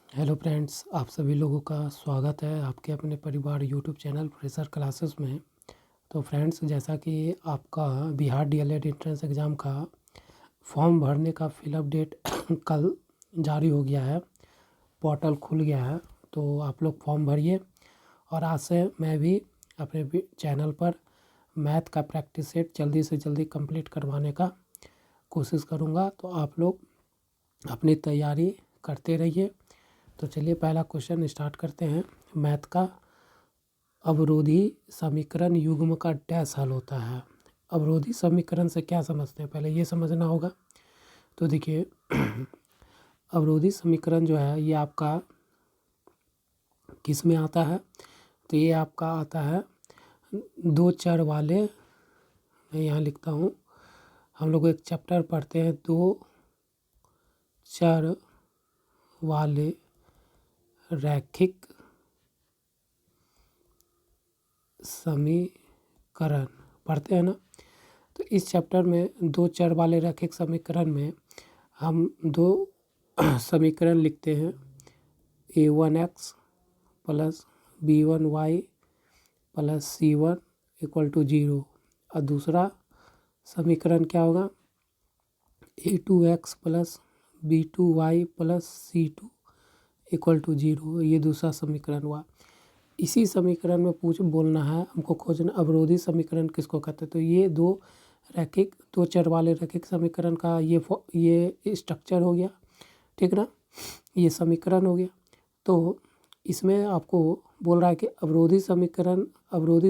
Hello friends, आप सभी लोगों का स्वागत है आपके अपने परिवार यूट्यूब चैनल फ्रेशर क्लासेस में। तो फ्रेंड्स, जैसा कि आपका बिहार डीएलएड एंट्रेंस एग्ज़ाम का फॉर्म भरने का फिलअप डेट कल जारी हो गया है, पोर्टल खुल गया है। तो आप लोग फॉर्म भरिए और आज से मैं भी अपने चैनल पर मैथ का प्रैक्टिस सेट जल्दी से जल्दी कंप्लीट करवाने का कोशिश करूँगा। तो आप लोग अपनी तैयारी करते रहिए। तो चलिए पहला क्वेश्चन स्टार्ट करते हैं। मैथ का अवरोधी समीकरण युग्म का डैश हल होता है। अवरोधी समीकरण से क्या समझते हैं, पहले ये समझना होगा। तो देखिए अवरोधी समीकरण जो है ये आपका किस में आता है, तो ये आपका आता है दो चर वाले, मैं यहाँ लिखता हूँ, हम लोग एक चैप्टर पढ़ते हैं दो चर वाले रैखिक समीकरण पढ़ते हैं ना। तो इस चैप्टर में दो चर वाले रैखिक समीकरण में हम दो समीकरण लिखते हैं, a1x plus b1y plus c1 equal to 0। और दूसरा समीकरण क्या होगा, a2x plus b2y plus c2 equal to 0। ये दूसरा समीकरण हुआ। इसी समीकरण में बोलना है हमको, खोजना अवरोधी समीकरण किसको कहते हैं। तो ये दो चर वाले रैखिक समीकरण का ये स्ट्रक्चर हो गया, ठीक ना, ये समीकरण हो गया। तो इसमें आपको बोल रहा है कि अवरोधी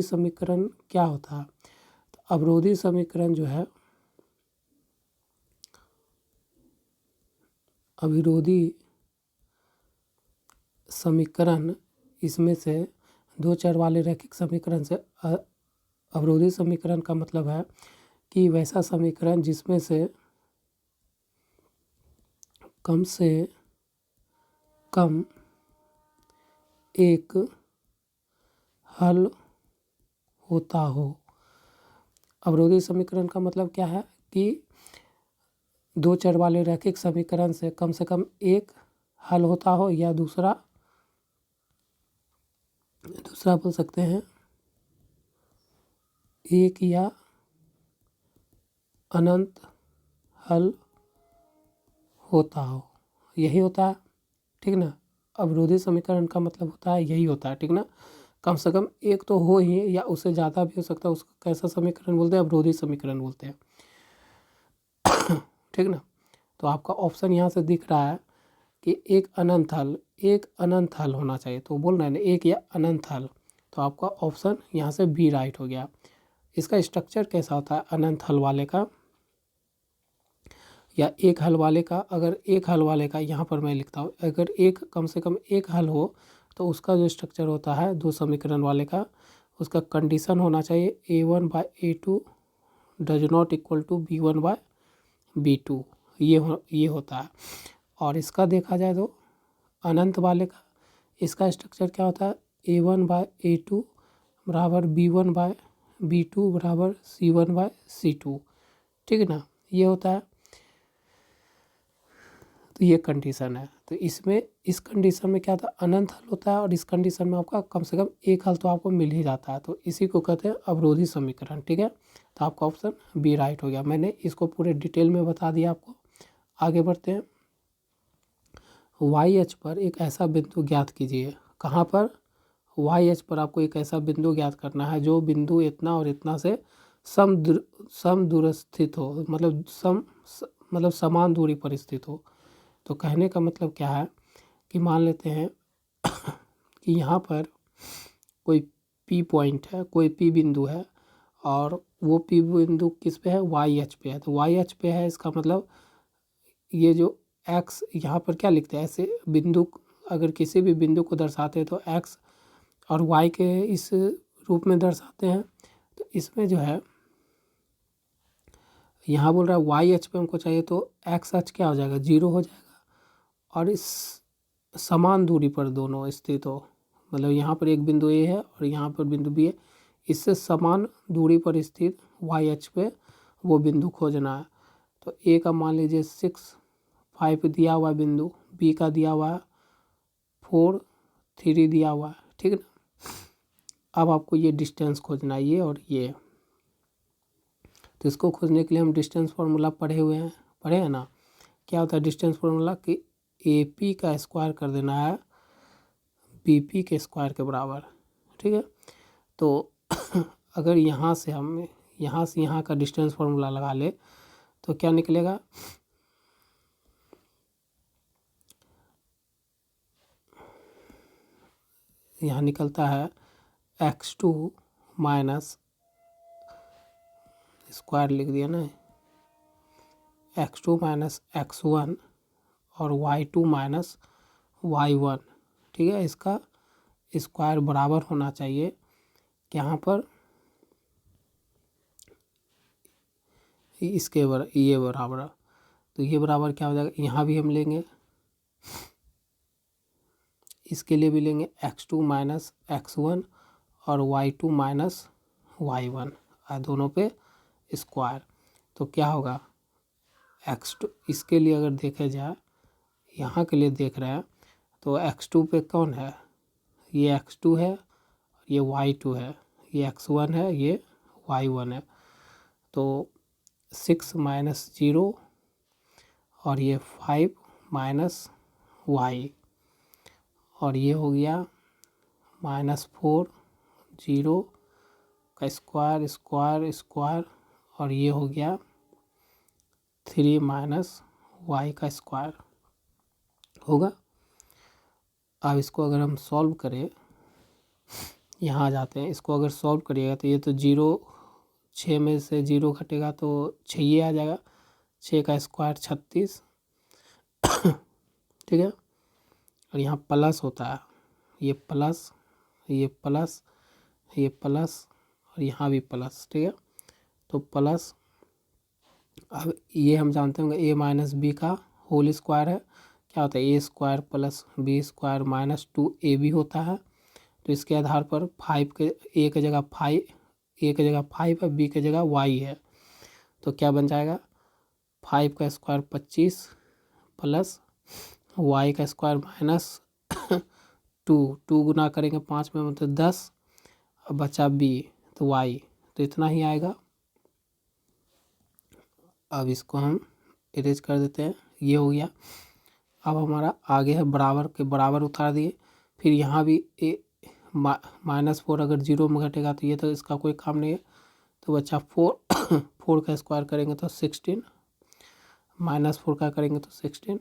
समीकरण क्या होता है। तो अवरोधी समीकरण जो है, अविरोधी समीकरण, इसमें से दो चर वाले रैखिक समीकरण से अवरोधी समीकरण का मतलब है कि वैसा समीकरण जिसमें से कम एक हल होता हो। अवरोधी समीकरण का मतलब क्या है कि दो चर वाले रैखिक समीकरण से कम एक हल होता हो, या दूसरा बोल सकते हैं एक या अनंत हल होता हो, यही होता है, ठीक ना। अवरोधी समीकरण का मतलब होता है यही होता है, ठीक ना। कम से कम एक तो हो ही, या उससे ज़्यादा भी हो सकता है, उसको कैसा समीकरण बोलते हैं, अवरोधी समीकरण बोलते हैं, ठीक ना। तो आपका ऑप्शन यहाँ से दिख रहा है कि एक अनंत हल होना चाहिए। तो बोल रहे हैं ना एक या अनंत हल, तो आपका ऑप्शन यहाँ से बी राइट हो गया। इसका स्ट्रक्चर कैसा होता है अनंत हल वाले का या एक हल वाले का। अगर एक हल वाले का, यहाँ पर मैं लिखता हूँ, अगर कम से कम एक हल हो तो उसका जो स्ट्रक्चर होता है दो समीकरण वाले का, उसका कंडीशन होना चाहिए a1/a2 does not equal to b1/b2, ये होता है। और इसका देखा जाए तो अनंत वाले का, इसका स्ट्रक्चर क्या होता है, a1/a2 बराबर b1/b2 बराबर c1/c2, ठीक है ना, ये होता है। तो ये कंडीशन है। तो इसमें इस कंडीशन में क्या था, अनंत हल होता है, और इस कंडीशन में आपका कम से कम एक हल तो आपको मिल ही जाता है। तो इसी को कहते हैं अवरोधी समीकरण, ठीक है। तो आपका ऑप्शन बी राइट हो गया। मैंने इसको पूरे डिटेल में बता दिया आपको। आगे बढ़ते हैं। वाई एच पर एक ऐसा बिंदु ज्ञात कीजिए। कहाँ पर, वाई एच पर आपको एक ऐसा बिंदु ज्ञात करना है जो बिंदु इतना और इतना से सम दूर स्थित हो, मतलब समान दूरी पर स्थित हो। तो कहने का मतलब क्या है कि मान लेते हैं कि यहाँ पर कोई पी पॉइंट है, कोई पी बिंदु है, और वो पी बिंदु किस पे है, वाई एच पे है। तो वाई एच पे है, इसका मतलब ये जो एक्स यहाँ पर क्या लिखते हैं, ऐसे बिंदु, अगर किसी भी बिंदु को दर्शाते हैं तो एक्स और वाई के इस रूप में दर्शाते हैं। तो इसमें जो है यहाँ बोल रहा है वाई एच पे हमको चाहिए, तो एक्स एच क्या हो जाएगा, 0 हो जाएगा। और इस समान दूरी पर दोनों स्थित हो, मतलब यहाँ पर एक बिंदु ए है और यहाँ पर बिंदु बी है, इससे समान दूरी पर स्थित वाई एच पे वो बिंदु खोजना है। तो ए का मान लीजिए 6, 5 दिया हुआ बिंदु, बी का दिया हुआ 4 3 दिया हुआ है, ठीक है ना। अब आपको ये डिस्टेंस खोजना है, ये और ये। तो इसको खोजने के लिए हम डिस्टेंस फार्मूला पढ़े हैं ना। क्या होता है डिस्टेंस फार्मूला कि AP का स्क्वायर कर देना है BP के स्क्वायर के बराबर, ठीक है। तो अगर यहाँ से यहाँ का डिस्टेंस फार्मूला लगा ले तो क्या निकलेगा, यहाँ निकलता है x2 माइनस स्क्वायर लिख दिया ना, x2 माइनस x1 और y2 माइनस y1, ठीक है। इसका स्क्वायर बराबर होना चाहिए यहाँ पर इसके ये बराबर। तो ये बराबर क्या हो जाएगा, यहाँ भी हम लेंगे, इसके लिए भी लेंगे x2 माइनस x1 और y2 माइनस y1, दोनों पे स्क्वायर। तो क्या होगा x2, इसके लिए अगर देखा जाए, यहाँ के लिए देख रहे हैं तो x2 पे कौन है, ये x2 है, ये y2 है, ये x1 है, ये y1 है। तो 6 माइनस 0 और ये 5 माइनस y, और ये हो गया -4 0 का स्क्वायर स्क्वायर स्क्वायर, और ये हो गया 3 माइनस y का स्क्वायर होगा। अब इसको अगर हम सॉल्व करें, यहाँ आ जाते हैं, इसको अगर सॉल्व करिएगा तो ये तो 6 में से 0 घटेगा तो 6 ये आ जाएगा, 6 का स्क्वायर 36, ठीक है। और यहाँ प्लस होता है, ये प्लस ये प्लस ये प्लस और यहाँ भी प्लस, ठीक है। तो प्लस, अब ये हम जानते होंगे a माइनस बी का होल स्क्वायर है, क्या होता है a square plus b square minus 2ab होता है। तो इसके आधार पर 5 के a की जगह 5 है, b की जगह y है। तो क्या बन जाएगा 5 का स्क्वायर 25 प्लस y का स्क्वायर माइनस 2 गुना करेंगे 5 में मतलब 10, अब बचा b तो y, तो इतना ही आएगा। अब इसको हम इरेज कर देते हैं, ये हो गया। अब हमारा आगे है बराबर के बराबर उतार दिए, फिर यहाँ भी -4 अगर 0 में घटेगा तो ये तो इसका कोई काम नहीं है, तो बच्चा 4 का स्क्वायर करेंगे तो 16, -4 का करेंगे तो 16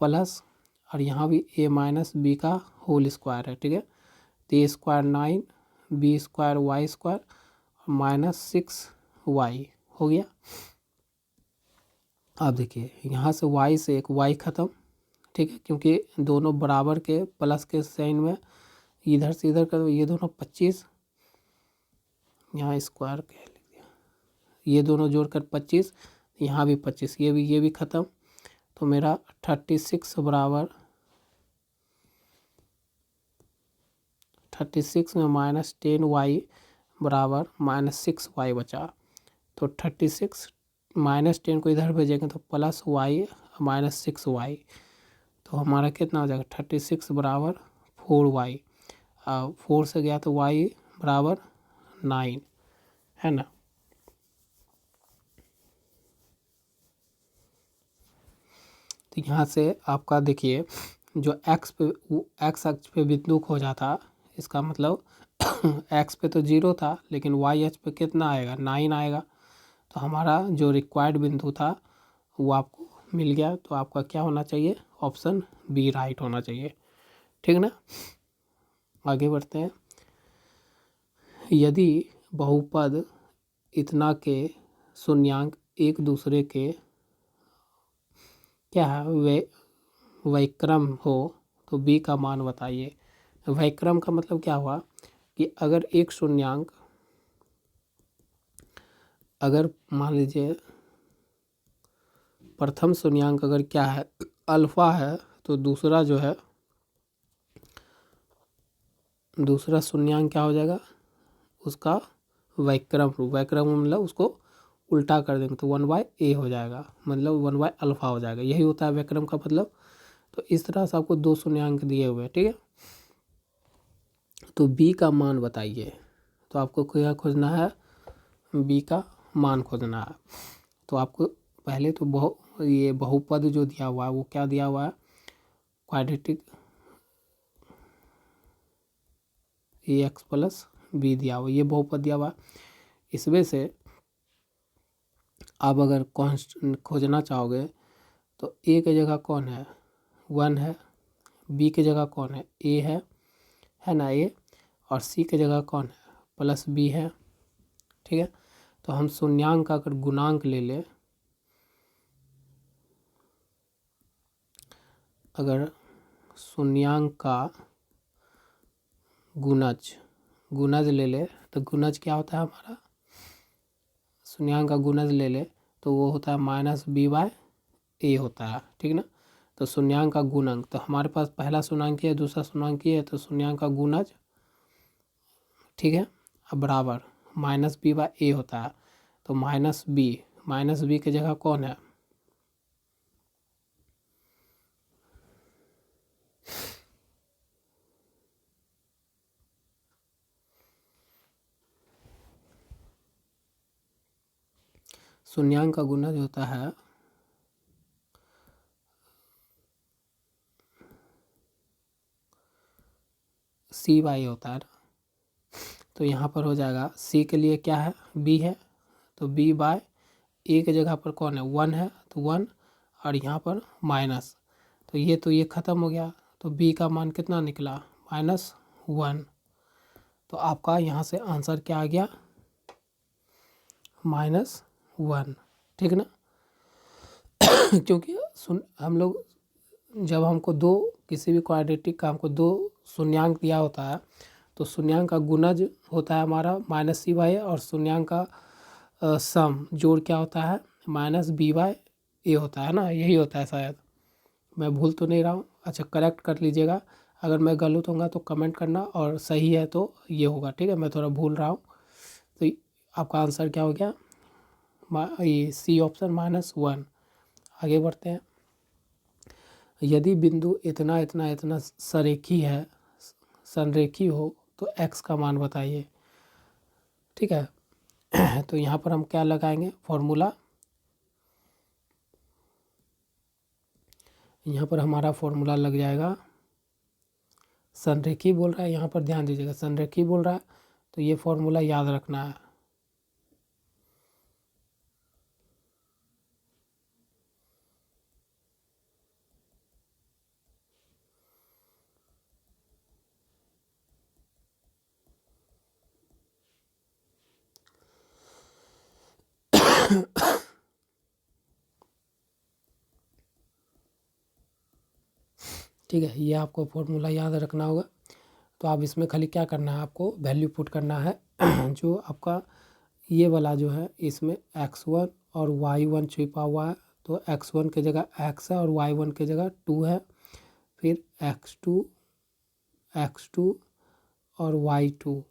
प्लस, और यहाँ भी a माइनस बी का होल स्क्वायर है, ठीक है। तो a square 9 b square y square और -6y हो गया। अब देखिए यहाँ से y से एक y ख़त्म, ठीक है, क्योंकि दोनों बराबर के प्लस के साइन में इधर से इधर कर, ये दोनों 25, यहाँ स्क्वायर क्या लिख दिया, ये दोनों जोड़कर 25, यहाँ भी 25, ये भी ख़त्म। तो मेरा 36 बराबर 36 में -10y बराबर -6y बचा। तो 36 -10 को इधर भेजेंगे तो +y -6y, तो हमारा कितना हो जाएगा 36 बराबर 4y, 4 से गया तो y बराबर 9, है ना। तो यहाँ से आपका देखिए जो x अक्ष पे बिंदु खोजा था, इसका मतलब x पे तो 0 था लेकिन y अक्ष पे कितना आएगा 9 आएगा। तो हमारा जो रिक्वायर्ड बिंदु था वो आपको मिल गया। तो आपका क्या होना चाहिए, ऑप्शन बी राइट होना चाहिए, ठीक ना। आगे बढ़ते हैं। यदि बहुपद इतना के शून्यांक एक दूसरे के क्या है वैक्रम हो तो बी का मान बताइए। वैक्रम का मतलब क्या हुआ कि अगर एक शून्यांक, अगर मान लीजिए प्रथम शून्यांक अगर क्या है अल्फा है, तो दूसरा जो है दूसरा शून्यांक क्या हो जाएगा उसका वैक्रम रूप। वैक्रम मतलब उसको उल्टा कर देंगे तो 1/a हो जाएगा, मतलब 1/अल्फा हो जाएगा। यही होता है वैक्रम का मतलब। तो इस तरह से आपको 2 शून्यांक दिए हुए हैं, ठीक है। तो b का मान बताइए, तो आपको क्या खोजना है, b का मान खोजना है। तो आपको पहले तो ये बहुपद जो दिया हुआ है वो क्या दिया हुआ है, क्वाड्रेटिक ax प्लस b दिया हुआ, ये बहुपद दिया हुआ। इसमें से आप अगर कॉन्स्टेंट खोजना चाहोगे तो a की जगह कौन है, 1 है, b की जगह कौन है, a है ना a, और c की जगह कौन है, प्लस b है, ठीक है। तो हम शून्यांक का अगर गुणांक ले लें, अगर शून्यांक का गुणज ले ले तो गुणज क्या होता है हमारा, शून्यांक का गुणज ले ले तो वो होता है -b/a होता है, ठीक ना। तो शून्यांक का गुणक, तो हमारे पास पहला शून्यांक है, दूसरा शून्यांक है, तो शून्यांक का गुणज, ठीक है, अब बराबर -b/a होता है। तो -b की जगह कौन है, शून्यांक का गुणज होता है c/a होता है ना। तो यहाँ पर हो जाएगा c के लिए क्या है, b है, तो b/a की जगह पर कौन है, 1 है, तो 1, और यहाँ पर माइनस, तो ये ख़त्म हो गया, तो b का मान कितना निकला, -1। तो आपका यहाँ से आंसर क्या आ गया, -1, ठीक ना। क्योंकि हम लोग जब हमको किसी भी क्वाड्रेटिक का हमको 2 शून्यांक दिया होता है तो शून्यांक का गुणज होता है हमारा -c/a, और शून्यांक का सम जोड़ क्या होता है, -b/a होता है ना, यही होता है शायद, मैं भूल तो नहीं रहा हूँ। अच्छा, करेक्ट कर लीजिएगा, अगर मैं गलत होऊंगा तो कमेंट करना, और सही है तो ये होगा, ठीक है, मैं थोड़ा भूल रहा हूँ। तो आपका आंसर क्या हो गया, ये सी ऑप्शन -1। आगे बढ़ते हैं। यदि बिंदु इतना इतना इतना संरेखी हो तो x का मान बताइए, ठीक है। तो यहाँ पर हम क्या लगाएंगे, फॉर्मूला, यहाँ पर हमारा फॉर्मूला लग जाएगा, संरेखी बोल रहा है, यहाँ पर ध्यान दीजिएगा, संरेखी बोल रहा है, तो ये फॉर्मूला याद रखना है। ठीक है, ये आपको फॉर्मूला याद रखना होगा। तो आप इसमें खाली क्या करना है, आपको वैल्यू पुट करना है। जो आपका ये वाला जो है, इसमें x1 और y1 छिपा हुआ है, तो x1 की जगह x है और y1 की जगह 2 है, फिर x2 और y2,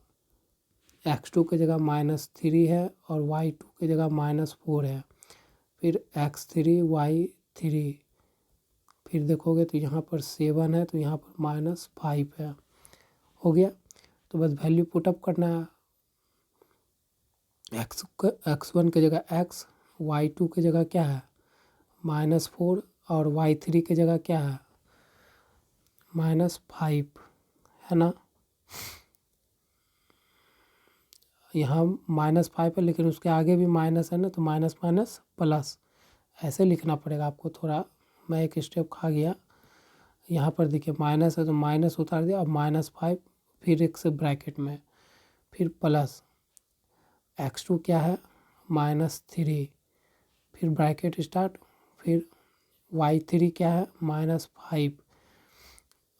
x2 की जगह -3 है और y2 की जगह -4 है, फिर x3 y3, फिर देखोगे तो यहाँ पर 7 है, तो यहाँ पर -5 है, हो गया। तो बस वैल्यू पुटअप करना है, x1 की जगह x, y2 की जगह क्या है, -4, और y3 की जगह क्या है, -5, है ना। यहाँ -5 है, लेकिन उसके आगे भी माइनस है ना, तो माइनस माइनस प्लस, ऐसे लिखना पड़ेगा आपको। थोड़ा मैं एक स्टेप खा गया, यहाँ पर देखिए माइनस है तो माइनस उतार दिया, अब -5, फिर एक से ब्रैकेट में, फिर प्लस x2 क्या है, -3, फिर ब्रैकेट स्टार्ट, फिर y3 क्या है, -5,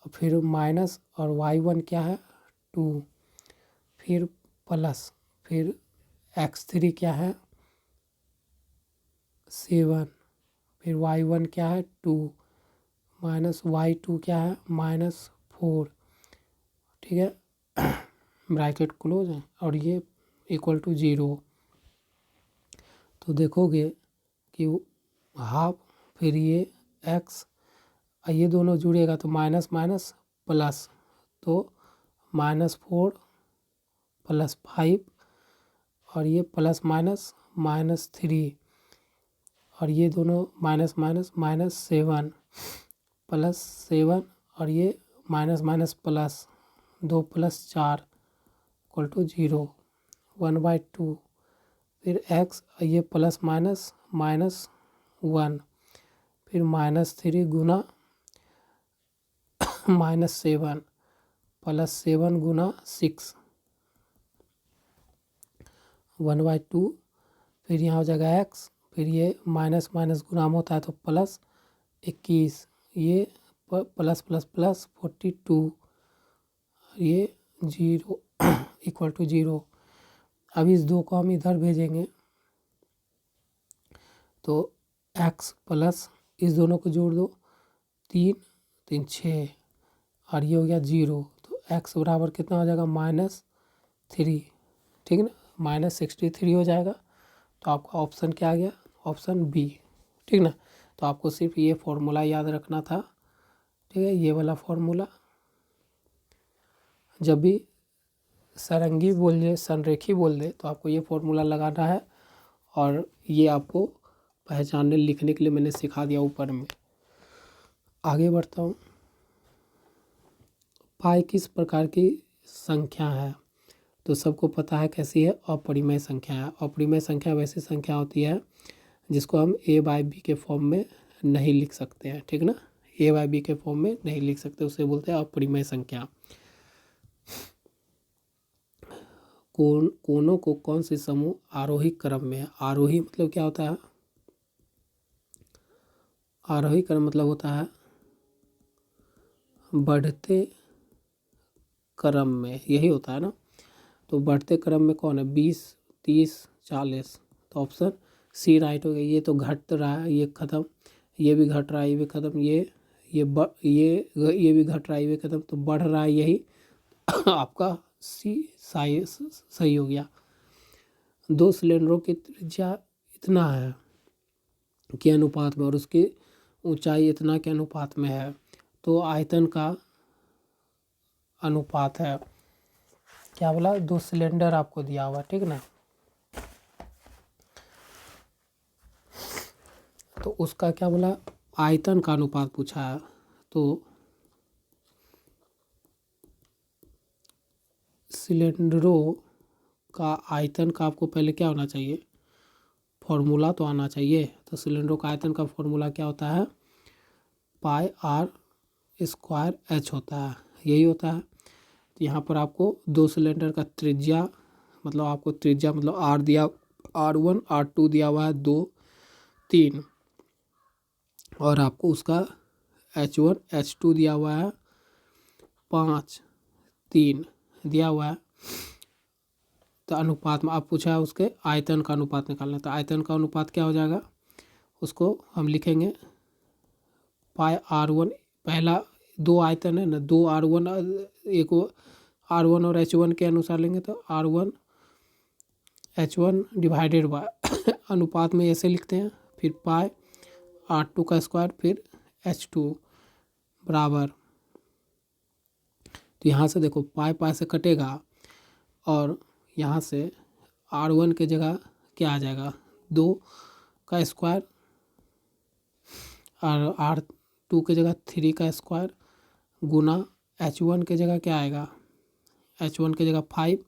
फिर माइनस, और y1 क्या है, 2, फिर प्लस, फिर x3 क्या है, 7, फिर y1 क्या है, 2, माइनस y2 क्या है, -4, ठीक है। ब्रैकेट क्लोज है, और ये इक्वल टू 0। तो देखोगे कि हाफ, फिर ये x, ये दोनों जुड़ेगा तो माइनस माइनस प्लस, तो -4 + 5 और ये प्लस माइनस -3 और ये दोनों माइनस माइनस -7 +7 और ये माइनस माइनस प्लस 2 + 4 = 0, 1/2। फिर x ये प्लस माइनस -1, फिर -3 गुना -7 +7 गुना 6, 1/2। फिर यहाँ हो जाएगा x, फिर ये माइनस माइनस गुणाम होता है तो +21, ये प्लस प्लस प्लस 42, ये 0 = 0। अब इस 2 को हम इधर भेजेंगे तो x प्लस इस दोनों को जोड़ दो, 3 3 6 और ये हो गया 0, तो x बराबर कितना हो जाएगा -3, ठीक ना, -63 हो जाएगा। तो आपका ऑप्शन क्या आ गया, ऑप्शन बी, ठीक ना। तो आपको सिर्फ ये फॉर्मूला याद रखना था, ठीक है, ये वाला फॉर्मूला। जब भी सरंगी बोल दे, संरेखी बोल दे, तो आपको ये फॉर्मूला लगाना है और ये आपको पहचानने लिखने के लिए मैंने सिखा दिया ऊपर में। आगे बढ़ता हूँ। पाई किस प्रकार की संख्या है, तो सबको पता है कैसी है, अपरिमेय संख्या है। अपरिमेय संख्या वैसी संख्या होती है जिसको हम a/b के फॉर्म में नहीं लिख सकते हैं, ठीक ना, a/b के फॉर्म में नहीं लिख सकते, उसे बोलते हैं अपरिमेय संख्या। कोनों को कौन से समूह आरोही क्रम में है, आरोही मतलब क्या होता है, आरोही क्रम मतलब होता है बढ़ते क्रम में, यही होता है ना। तो बढ़ते क्रम में कौन है, 20 30 40, तो ऑप्शन सी राइट हो गया। ये तो घट रहा है, ये ख़त्म, ये भी घट रहा है, ये भी ख़त्म, ये भी घट रहा है, ये भी ख़त्म, तो बढ़ रहा है, यही आपका सी सही हो गया। 2 सिलेंडरों की त्रिज्या इतना है के अनुपात में और उसकी ऊंचाई इतना के अनुपात में है, तो आयतन का अनुपात है, क्या बोला, 2 सिलेंडर आपको दिया हुआ, ठीक ना, तो उसका क्या बोला, आयतन का अनुपात पूछा है। तो सिलेंडरों का आयतन का आपको पहले क्या होना चाहिए, फॉर्मूला तो आना चाहिए। तो सिलेंडरों का आयतन का फॉर्मूला क्या होता है, πr² होता है, यही होता है। तो यहाँ पर आपको 2 सिलेंडर का त्रिज्या, मतलब आपको त्रिज्या मतलब r दिया, r1 r2 दिया हुआ है 2 3, और आपको उसका h1 h2 दिया हुआ है 5 3 दिया हुआ है। तो अनुपात में आप पूछा है उसके आयतन का अनुपात निकालना, तो आयतन का अनुपात क्या हो जाएगा, उसको हम लिखेंगे πr1, पहला 2 आयतन है ना, 2 r1, एक r1 और h1 के अनुसार लेंगे तो r1 h1 डिवाइडेड बाय अनुपात में ऐसे लिखते हैं, फिर πr2 का स्क्वायर, फिर h2 बराबर, तो यहाँ से देखो पाई से कटेगा और यहाँ से r1 के जगह क्या आ जाएगा, 2 का स्क्वायर, और r2 के जगह 3 का स्क्वायर गुना h1 के जगह क्या आएगा, h1 के जगह 5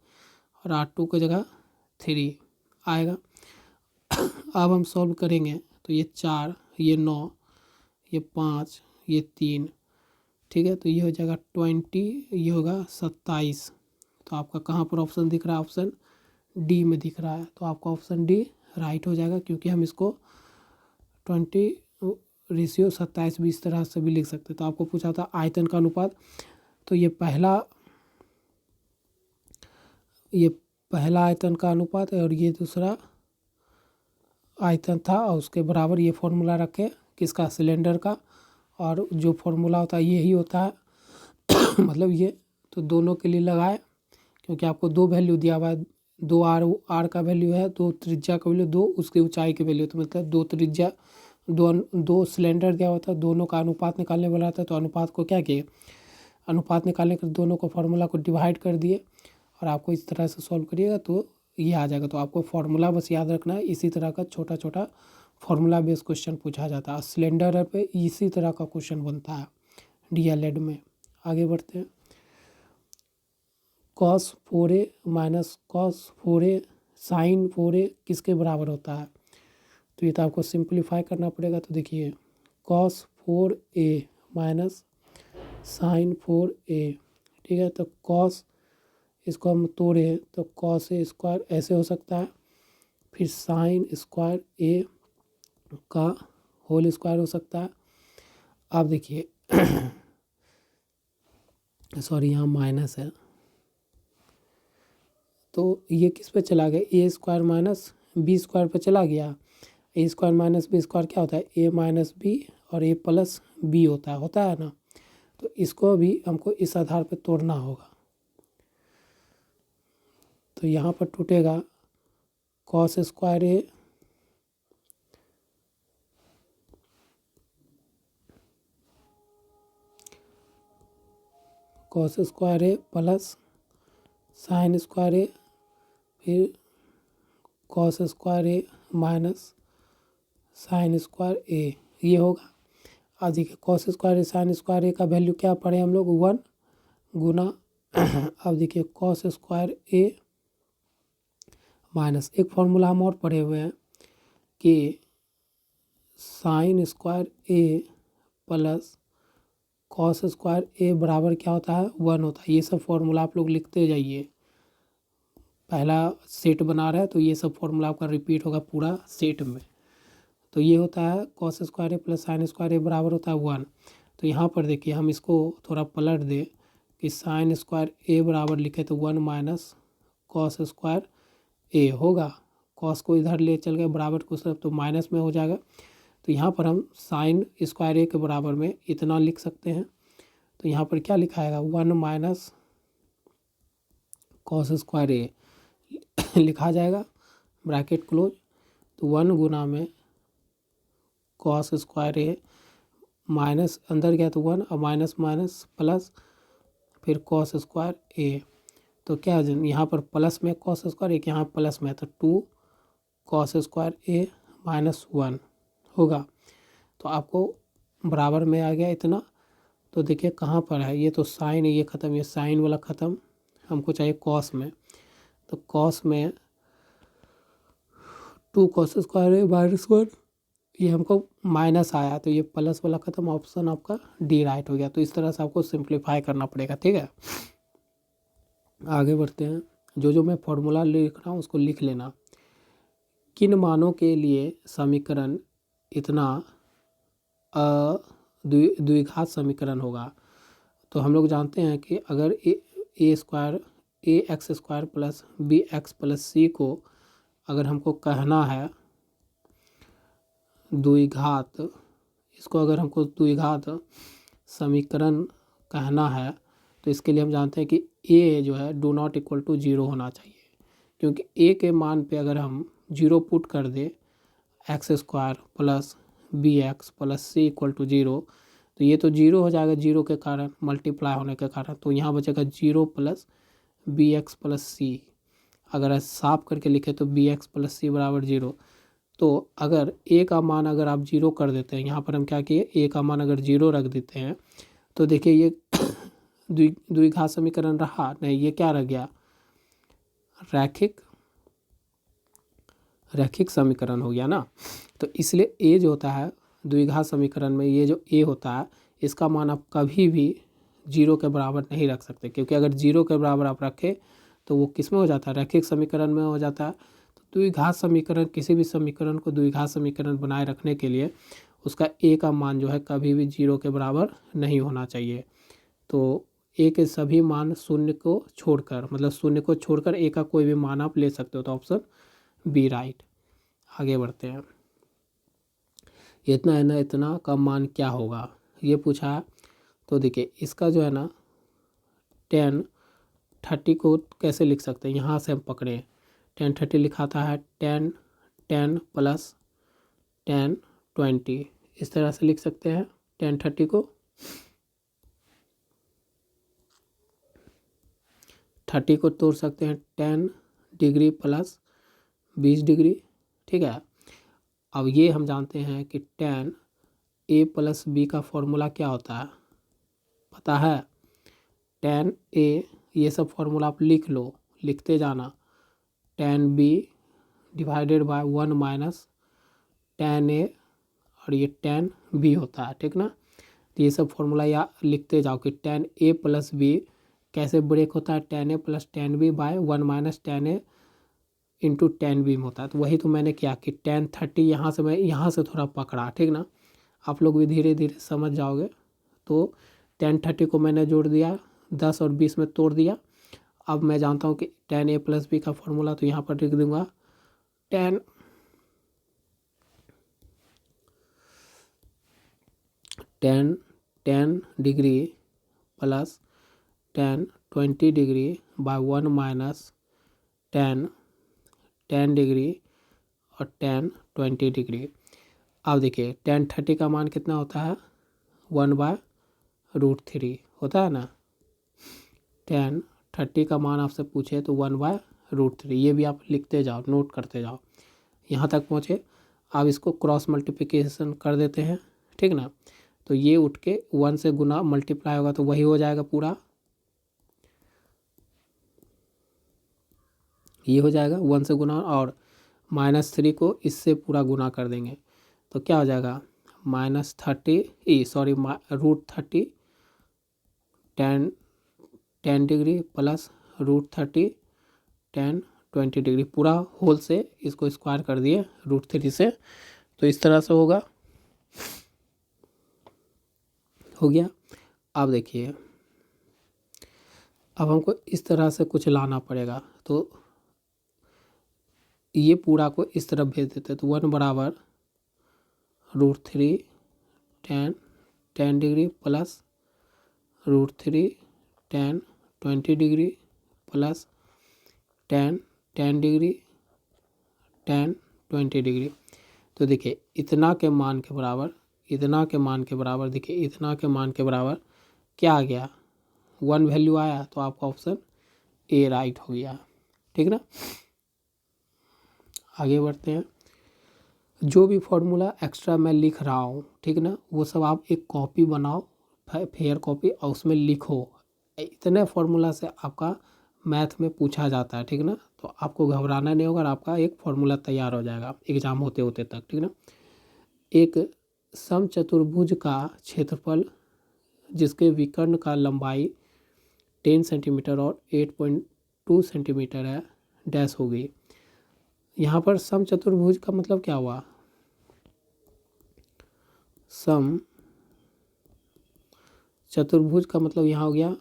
और r2 के जगह 3 आएगा। अब हम सॉल्व करेंगे तो ये 4, ये 9, ये 5, ये 3, ठीक है, तो ये हो जाएगा 20, ये होगा 27। तो आपका कहाँ पर ऑप्शन दिख रहा है, ऑप्शन डी में दिख रहा है, तो आपका ऑप्शन डी राइट हो जाएगा, क्योंकि हम इसको 20:27 भी इस तरह से भी लिख सकते। तो आपको पूछा था आयतन का अनुपात, तो ये पहला आयतन का अनुपात है और ये दूसरा आयतन था, और उसके बराबर ये फॉर्मूला रखे किसका, सिलेंडर का, और जो फॉर्मूला होता है यही होता है मतलब ये तो दोनों के लिए लगाए, क्योंकि आपको 2 वैल्यू दिया हुआ है, 2 r का वैल्यू है, 2 त्रिज्या का वैल्यू, 2 उसकी ऊंचाई की वैल्यू, तो मतलब 2 त्रिज्या दो सिलेंडर दिया हुआ था, दोनों का अनुपात निकालने वाला था। तो अनुपात को क्या किए, अनुपात निकालने के दोनों को फार्मूला को डिवाइड कर दिए और आपको इस तरह से सॉल्व करिएगा तो ये आ जाएगा। तो आपको फार्मूला बस याद रखना है। इसी तरह का छोटा छोटा फार्मूला बेस्ड क्वेश्चन पूछा जाता है सिलेंडर पे, इसी तरह का क्वेश्चन बनता है डीएलएड में। आगे बढ़ते हैं। Cos 4a minus cos 4a sign 4a किसके बराबर होता है? तो ये तो आपको सिंप्लीफाई करना पड़ेगा। तो देखिए cos 4a minus sign 4a, ठीक है। तो कॉस इसको हम तोड़े तो कॉस ए स्क्वायर ऐसे हो सकता है, फिर साइन स्क्वायर ए का होल स्क्वायर हो सकता है। आप देखिए सॉरी यहाँ माइनस है, तो ये किस पे चला गया, ए स्क्वायर माइनस बी स्क्वायर पे चला गया। ए स्क्वायर माइनस बी स्क्वायर क्या होता है, ए माइनस बी और ए प्लस बी होता है ना। तो इसको भी हमको इस आधार पे तोड़ना होगा। तो यहाँ पर टूटेगा cos square A cos square a plus sine square ए, फिर कॉस स्क्वायर ए माइनस साइन स्क्वायर ए, ये होगा। आज देखिए कॉस स्क्वायर ए साइन स्क्वायर ए का वैल्यू क्या पढ़े हम लोग, 1 गुना अब देखिए कॉस स्क्वायर ए माइनस एक फॉर्मूला हम और पढ़े हुए हैं कि sine square a plus cos square ए बराबर क्या होता है, 1 होता है। ये सब फॉर्मूला आप लोग लिखते जाइए। पहला सेट बना रहा है तो ये सब फॉर्मूला आपका रिपीट होगा पूरा सेट में। तो ये होता है cos square a plus sine square ए बराबर होता है 1। तो यहाँ पर देखिए हम इसको थोड़ा पलट दें कि साइन स्क्वायर ए बराबर लिखे तो 1 माइनस कॉस स्क्वायर ए होगा। कॉस को इधर ले चल गए बराबर को सब, तो माइनस में हो जाएगा। तो यहाँ पर हम साइन स्क्वायर ए के बराबर में इतना लिख सकते हैं। तो यहाँ पर क्या लिखा आएगा, 1 माइनस कॉस स्क्वायर ए लिखा जाएगा, ब्रैकेट क्लोज। तो 1 गुना में कॉस स्क्वायर ए माइनस अंदर गया तो 1 और माइनस माइनस प्लस फिर कॉस स्क्वायर ए। तो क्या यहाँ पर प्लस में कॉस स्क्वायर, एक यहाँ प्लस में, तो 2 कॉस स्क्वायर ए माइनस 1 होगा। तो आपको बराबर में आ गया इतना। तो देखिए कहाँ पर है, ये तो साइन है, ये ख़त्म, ये साइन वाला ख़त्म, हमको चाहिए कॉस में। तो कॉस में 2 कॉस स्क्वायर ए माइनस 1, ये हमको माइनस आया तो ये प्लस वाला ख़त्म, ऑप्शन आपका डी राइट हो गया। तो इस तरह से आपको सिंप्लीफाई करना पड़ेगा, ठीक है। आगे बढ़ते हैं। जो मैं फॉर्मूला लिख रहा हूँ उसको लिख लेना। किन मानों के लिए समीकरण इतना द्विघात समीकरण होगा। तो हम लोग जानते हैं कि अगर a square a x square plus b x plus c को अगर हमको कहना है द्विघात, इसको अगर हमको द्विघात समीकरण कहना है तो इसके लिए हम जानते हैं कि ए जो है डू नॉट इक्वल टू 0 होना चाहिए। क्योंकि ए के मान पे अगर हम 0 पुट कर दे x square plus b x plus c equal to 0, तो ये तो 0 हो जाएगा 0 के कारण, मल्टीप्लाई होने के कारण। तो यहाँ बचेगा 0 प्लस बी एक्स प्लस सी। अगर साफ करके लिखे तो बी एक्स प्लस सी बराबर 0। तो अगर ए का मान अगर आप 0 कर देते हैं, यहाँ पर हम क्या किए, ए का मान अगर 0 रख देते हैं तो देखिए ये द्विघात समीकरण रहा नहीं, ये क्या रह गया, रैखिक समीकरण हो गया ना। तो इसलिए ए जो होता है द्विघात समीकरण में, ये जो ए होता है इसका मान आप कभी भी 0 के बराबर नहीं रख सकते। क्योंकि अगर 0 के बराबर आप रखें तो वो किस में हो जाता है, रैखिक समीकरण में हो जाता है। तो द्विघात समीकरण, किसी भी समीकरण को द्विघात समीकरण बनाए रखने के लिए उसका ए का मान जो है कभी भी 0 के बराबर नहीं होना चाहिए। तो ए के सभी मान शून्य को छोड़कर, मतलब शून्य को छोड़कर ए का कोई भी मान आप ले सकते हो। तो ऑप्शन बी राइट। आगे बढ़ते हैं। इतना है ना, इतना का मान क्या होगा ये पूछा है। तो देखिए इसका जो है ना 10 30 को कैसे लिख सकते हैं, यहाँ से हम पकड़े 10 30 लिखाता है 10 10 प्लस 10 20, इस तरह से लिख सकते हैं tan 30 को। 30 को तोड़ सकते हैं tan डिग्री प्लस 20 डिग्री, ठीक है। अब ये हम जानते हैं कि tan a प्लस b का फॉर्मूला क्या होता है, पता है। tan a, ये सब फॉर्मूला आप लिख लो, लिखते जाना। tan b divided by 1 minus tan a, और ये tan b होता है, ठीक ना। तो ये सब फॉर्मूला या लिखते जाओ कि tan a प्लस b कैसे ब्रेक होता है, tan a plus tan b by 1 minus tan a into tan b में होता है। तो वही तो मैंने किया कि tan 30 यहाँ से मैं यहाँ से थोड़ा पकड़ा, ठीक ना। आप लोग भी धीरे धीरे समझ जाओगे। तो tan 30 को मैंने जोड़ दिया, 10 और 20 में तोड़ दिया। अब मैं जानता हूँ कि tan a प्लस b का फॉर्मूला, तो यहाँ पर लिख दूंगा tan degree plus tan 20 degree by 1 minus tan degree और tan 20 डिग्री। अब देखिए tan 30 का मान कितना होता है, 1/√3 होता है ना। tan 30 का मान आपसे पूछे तो 1/√3, ये भी आप लिखते जाओ, नोट करते जाओ। यहाँ तक पहुँचे। अब इसको क्रॉस मल्टीप्लिकेशन कर देते हैं, ठीक ना। तो ये उठ के 1 से गुना मल्टीप्लाई होगा तो वही हो जाएगा पूरा, ये हो जाएगा 1 से गुना, और -3 को इससे पूरा गुना कर देंगे तो क्या हो जाएगा -30 tan degree plus √30 tan 20 degree, पूरा होल से इसको स्क्वायर कर दिए √3 से। तो इस तरह से होगा, हो गया। अब देखिए, अब हमको इस तरह से कुछ लाना पड़ेगा, तो ये पूरा को इस तरफ भेज देते, तो 1 बराबर √3 tan degree plus √3 tan 20 degree plus tan degree tan 20 degree. तो देखिए इतना के मान के बराबर, इतना के मान के बराबर, देखिए इतना के मान के बराबर क्या आ गया, 1 वैल्यू आया, तो आपका ऑप्शन ए राइट हो गया, ठीक ना। आगे बढ़ते हैं। जो भी फॉर्मूला एक्स्ट्रा मैं लिख रहा हूँ, ठीक ना, वो सब आप एक कॉपी बनाओ, फेयर कॉपी, और उसमें लिखो। इतने फार्मूला से आपका मैथ में पूछा जाता है, ठीक ना। तो आपको घबराना नहीं होगा और आपका एक फार्मूला तैयार हो जाएगा एग्जाम होते होते तक, ठीक ना। एक समचतुर्भुज का क्षेत्रफल जिसके विकर्ण का लंबाई 10 सेंटीमीटर और 8.2 सेंटीमीटर है, डैश हो गई। यहाँ पर समचतुर्भुज का मतलब क्या हुआ, सम चतुर्भुज का मतलब यहाँ हो गया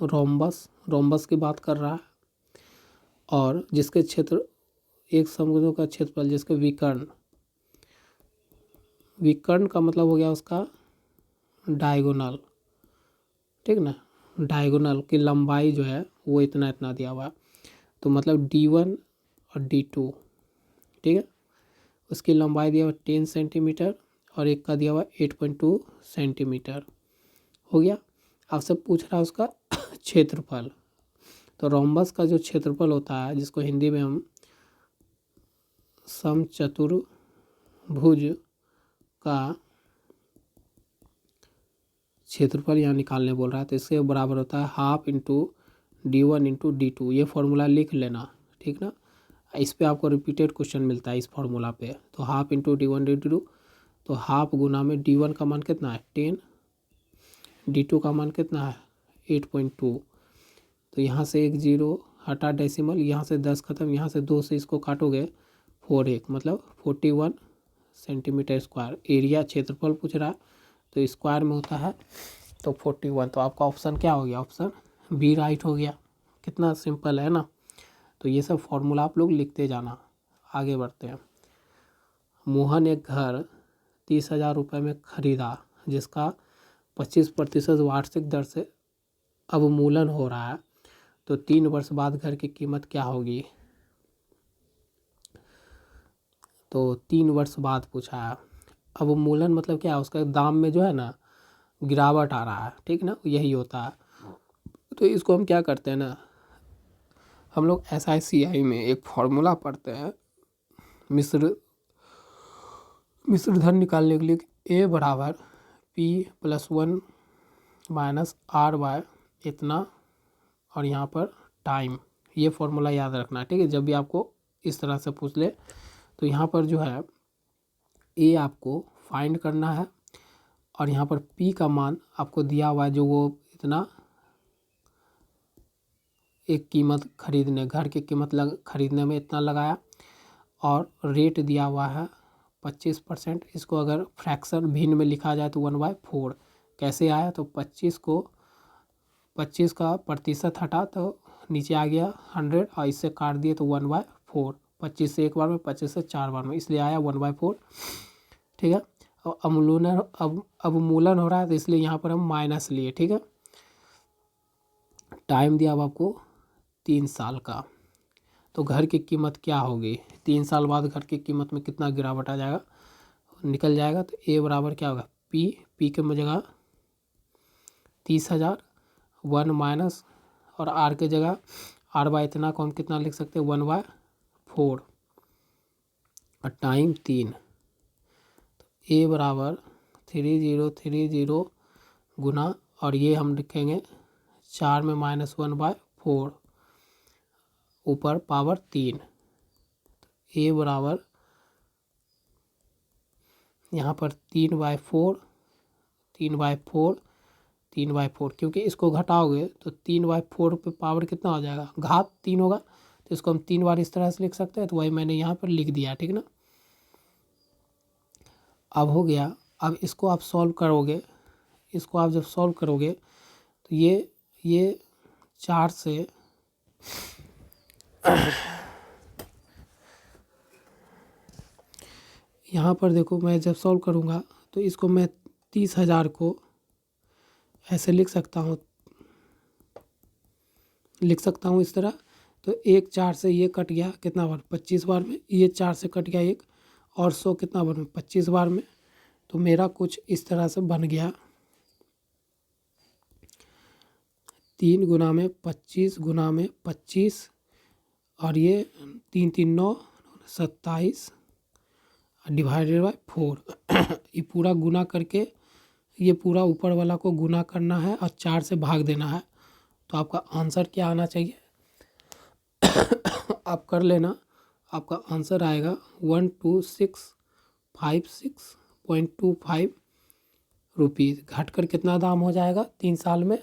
रोम्बस की बात कर रहा है। और जिसके क्षेत्र, एक समभुजों का क्षेत्रफल जिसके विकर्ण का मतलब हो गया उसका डायगोनल, ठीक ना। डायगोनल की लंबाई जो है वो इतना इतना दिया हुआ है, तो मतलब D1 और D2, ठीक है। उसकी लंबाई दिया हुआ 10 सेंटीमीटर और एक का दिया हुआ 8.2 सेंटीमीटर, हो गया। आपसे पूछ रहा है उसका क्षेत्रफल। तो रोम्बस का जो क्षेत्रफल होता है, जिसको हिंदी में हम समचतुर्भुज का क्षेत्रफल यहाँ निकालने बोल रहा है, तो इसके बराबर होता है half into D1 into D2। ये फॉर्मूला लिख लेना, ठीक ना। इस पे आपको रिपीटेड क्वेश्चन मिलता है इस फॉर्मूला पे। तो हाफ इंटू D1 D2, तो हाफ गुना में D1 का मान कितना है 10, D2 का मान कितना है 8.2। तो यहाँ से एक जीरो हटा डेसिमल, यहाँ से 10 खत्म, यहाँ से 2 से इसको काटोगे 4 1 मतलब 41 सेंटीमीटर स्क्वायर। एरिया क्षेत्रफल पूछ रहा है तो स्क्वायर में होता है, तो 41। तो आपका ऑप्शन क्या हो गया, ऑप्शन बी राइट हो गया। कितना सिंपल है ना। तो ये सब फॉर्मूला आप लोग लिखते जाना। आगे बढ़ते हैं। मोहन एक घर 30,000 रुपये में खरीदा जिसका 25% वार्षिक दर से अवमूल्यन हो रहा है, तो 3 वर्ष बाद घर की कीमत क्या होगी। तो 3 वर्ष बाद पूछा है, अवमूलन मतलब क्या है, उसका दाम में जो है ना गिरावट आ रहा है, ठीक ना, यही होता है। तो इसको हम क्या करते हैं ना, हम लोग SICI में एक फॉर्मूला पढ़ते हैं मिश्र धन निकालने के लिए, A बराबर P+1 -R/, इतना, और यहाँ पर टाइम। ये फॉर्मूला याद रखना, ठीक है। जब भी आपको इस तरह से पूछ ले तो यहाँ पर जो है A आपको फाइंड करना है, और यहाँ पर P का मान आपको दिया हुआ है, जो वो इतना एक कीमत खरीदने, घर की कीमत खरीदने में इतना लगाया, और रेट दिया हुआ है 25%। इसको अगर फ्रैक्शन भिन्न में लिखा जाए तो 1/4 कैसे आया, तो 25 का प्रतिशत हटा तो नीचे आ गया 100, और इससे काट दिए तो 1/4, 25 से एक बार में, 25 से 4 बार में, इसलिए आया 1/4, ठीक है। और अवमूलन हो रहा है तो इसलिए यहाँ पर हम माइनस लिए, ठीक है। टाइम दिया अब आपको 3 साल का, तो घर की कीमत क्या होगी, 3 साल बाद घर की कीमत में कितना गिरावट आ जाएगा, निकल जाएगा। तो A बराबर क्या होगा, P के जगह 30,000, 1 माइनस, और R के जगह R/, इतना को हम कितना लिख सकते हैं, 1/4, और टाइम 3। तो A बराबर 3030 गुना, और ये हम लिखेंगे 4 में -1/4, ऊपर पावर 3। A बराबर यहाँ पर 3/4, 3/4, 3/4, क्योंकि इसको घटाओगे तो 3/4 पे पावर कितना हो जाएगा, घात 3 होगा, तो इसको हम 3 बार इस तरह से लिख सकते हैं, तो वही मैंने यहाँ पर लिख दिया, ठीक ना। अब हो गया। अब इसको आप सॉल्व करोगे, इसको आप जब सॉल्व करोगे तो ये 4 से यहाँ पर देखो, मैं जब सॉल्व करूँगा तो इसको मैं 30,000 को ऐसे लिख सकता हूँ इस तरह। तो 4 से ये कट गया कितना बार, 25 बार में, ये 4 से कट गया एक, और 100 कितना बार में, 25 बार में। तो मेरा कुछ इस तरह से बन गया, 3 गुना में 25 गुना में 25, और ये 3 3 9 27 डिवाइडेड बाय 4। ये पूरा गुना करके, ये पूरा ऊपर वाला को गुना करना है और 4 से भाग देना है। तो आपका आंसर क्या आना चाहिए, आप कर लेना। आपका आंसर आएगा 12656.25 रुपीज़। घट कर कितना दाम हो जाएगा 3 साल में,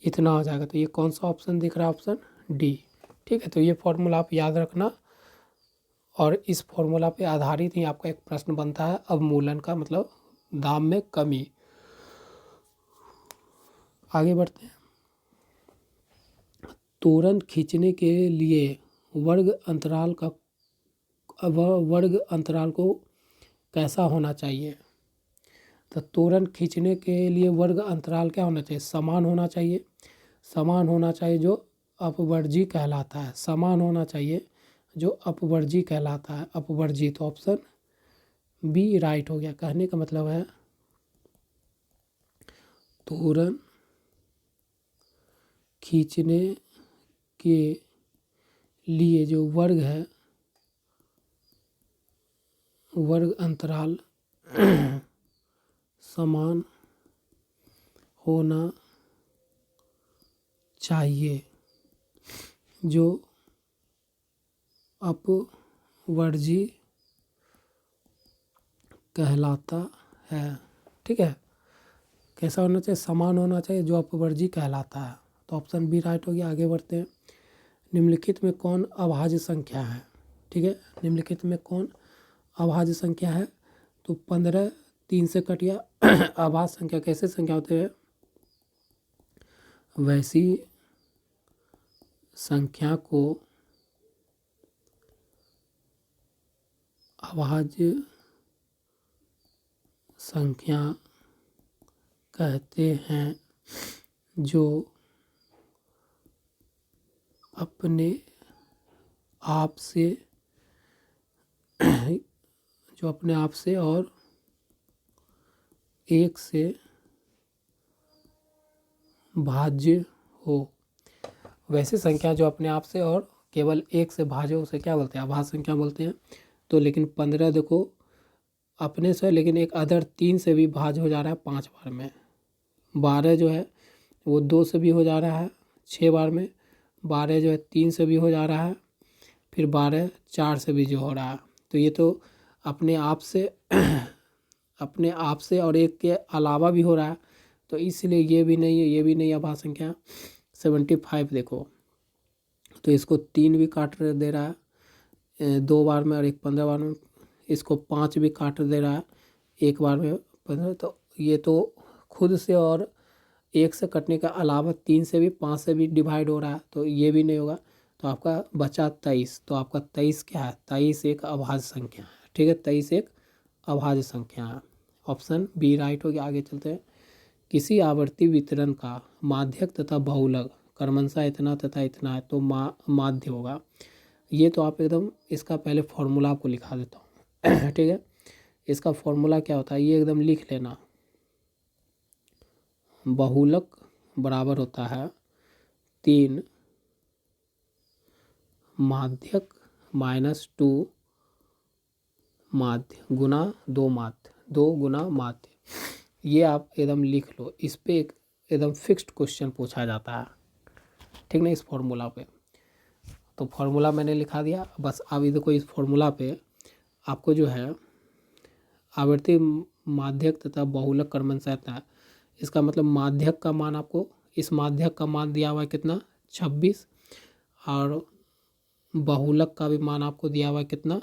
इतना हो जाएगा। तो ये कौन सा ऑप्शन दिख रहा है, ऑप्शन डी, ठीक है। तो ये फॉर्मूला आप याद रखना, और इस फॉर्मूला पे आधारित ही आपका एक प्रश्न बनता है अवमूलन का, मतलब दाम में कमी। आगे बढ़ते हैं। तोरण खींचने के लिए वर्ग अंतराल को कैसा होना चाहिए। तो तोरण खींचने के लिए वर्ग अंतराल क्या होना चाहिए, समान होना चाहिए। समान होना चाहिए जो अपवर्जी कहलाता है, समान होना चाहिए जो अपवर्जी कहलाता है, अपवर्जी। तो ऑप्शन बी राइट हो गया। कहने का मतलब है तोरण खींचने के लिए जो वर्ग है, वर्ग अंतराल समान होना चाहिए जो अपवर्जी कहलाता है, ठीक है। कैसा होना चाहिए, समान होना चाहिए जो अपवर्जी कहलाता है। तो ऑप्शन बी राइट हो गया। आगे बढ़ते हैं। निम्नलिखित में कौन अभाज्य संख्या है, ठीक है। निम्नलिखित में कौन अभाज्य संख्या है। तो 15 3 से कट गया। अभाज्य संख्या कैसे संख्या होते हैं, वैसी संख्या को अभाज्य संख्या कहते हैं जो अपने आप से जो अपने आप से और 1 से भाज्य हो। वैसी संख्या जो अपने आप से और केवल 1 से भाज्य हो उसे क्या बोलते हैं? अभाज्य संख्या बोलते हैं। तो लेकिन 15 देखो अपने से, लेकिन एक अदर 3 से भी भाज्य हो जा रहा है 5 बार में। 12 जो है वो 2 से भी हो जा रहा है 6 बार में। 12 जो है 3 से भी हो जा रहा है, फिर 12 4 से भी जो हो रहा है। तो ये तो अपने आप से अपने आप से और 1 के अलावा भी हो रहा है, तो इसलिए ये भी नहीं है, ये भी नहीं अभाज्य संख्या। 75 देखो, तो इसको 3 भी काट दे रहा है 2 बार में और एक 15 बार में। इसको 5 भी काट दे रहा है 1 बार में 15। तो ये तो खुद से और 1 से कटने का अलावा 3 से भी 5 से भी डिवाइड हो रहा है, तो ये भी नहीं होगा। तो आपका बचा 23। तो आपका 23 क्या है? 23 एक अभाज्य संख्या है। ठीक है, 23 एक अभाज्य संख्या है। ऑप्शन बी राइट हो गया। आगे चलते हैं। किसी आवर्ती वितरण का माध्यक तथा बहुलक क्रमशः इतना तथा इतना है तो माध्य होगा। ये तो आप एकदम इसका पहले फॉर्मूला आपको लिखा देता हूँ। ठीक है, इसका फॉर्मूला क्या होता है ये एकदम लिख लेना। बहुलक बराबर होता है 3 माध्यक माइनस 2 माध्य गुना 2 माध्य, 2 गुना माध्य। ये आप एकदम लिख लो। इस पे एक एकदम फिक्स्ड क्वेश्चन पूछा जाता है, ठीक ना, इस फॉर्मूला पे। तो फॉर्मूला मैंने लिखा दिया। बस अब ये देखो, इस फॉर्मूला पे आपको जो है आवर्ती माध्यक तथा बहुलक क्रमशः है। इसका मतलब माध्यक का मान आपको, इस माध्यक का मान दिया हुआ है कितना? 26। और बहुलक का भी मान आपको दिया हुआ है कितना?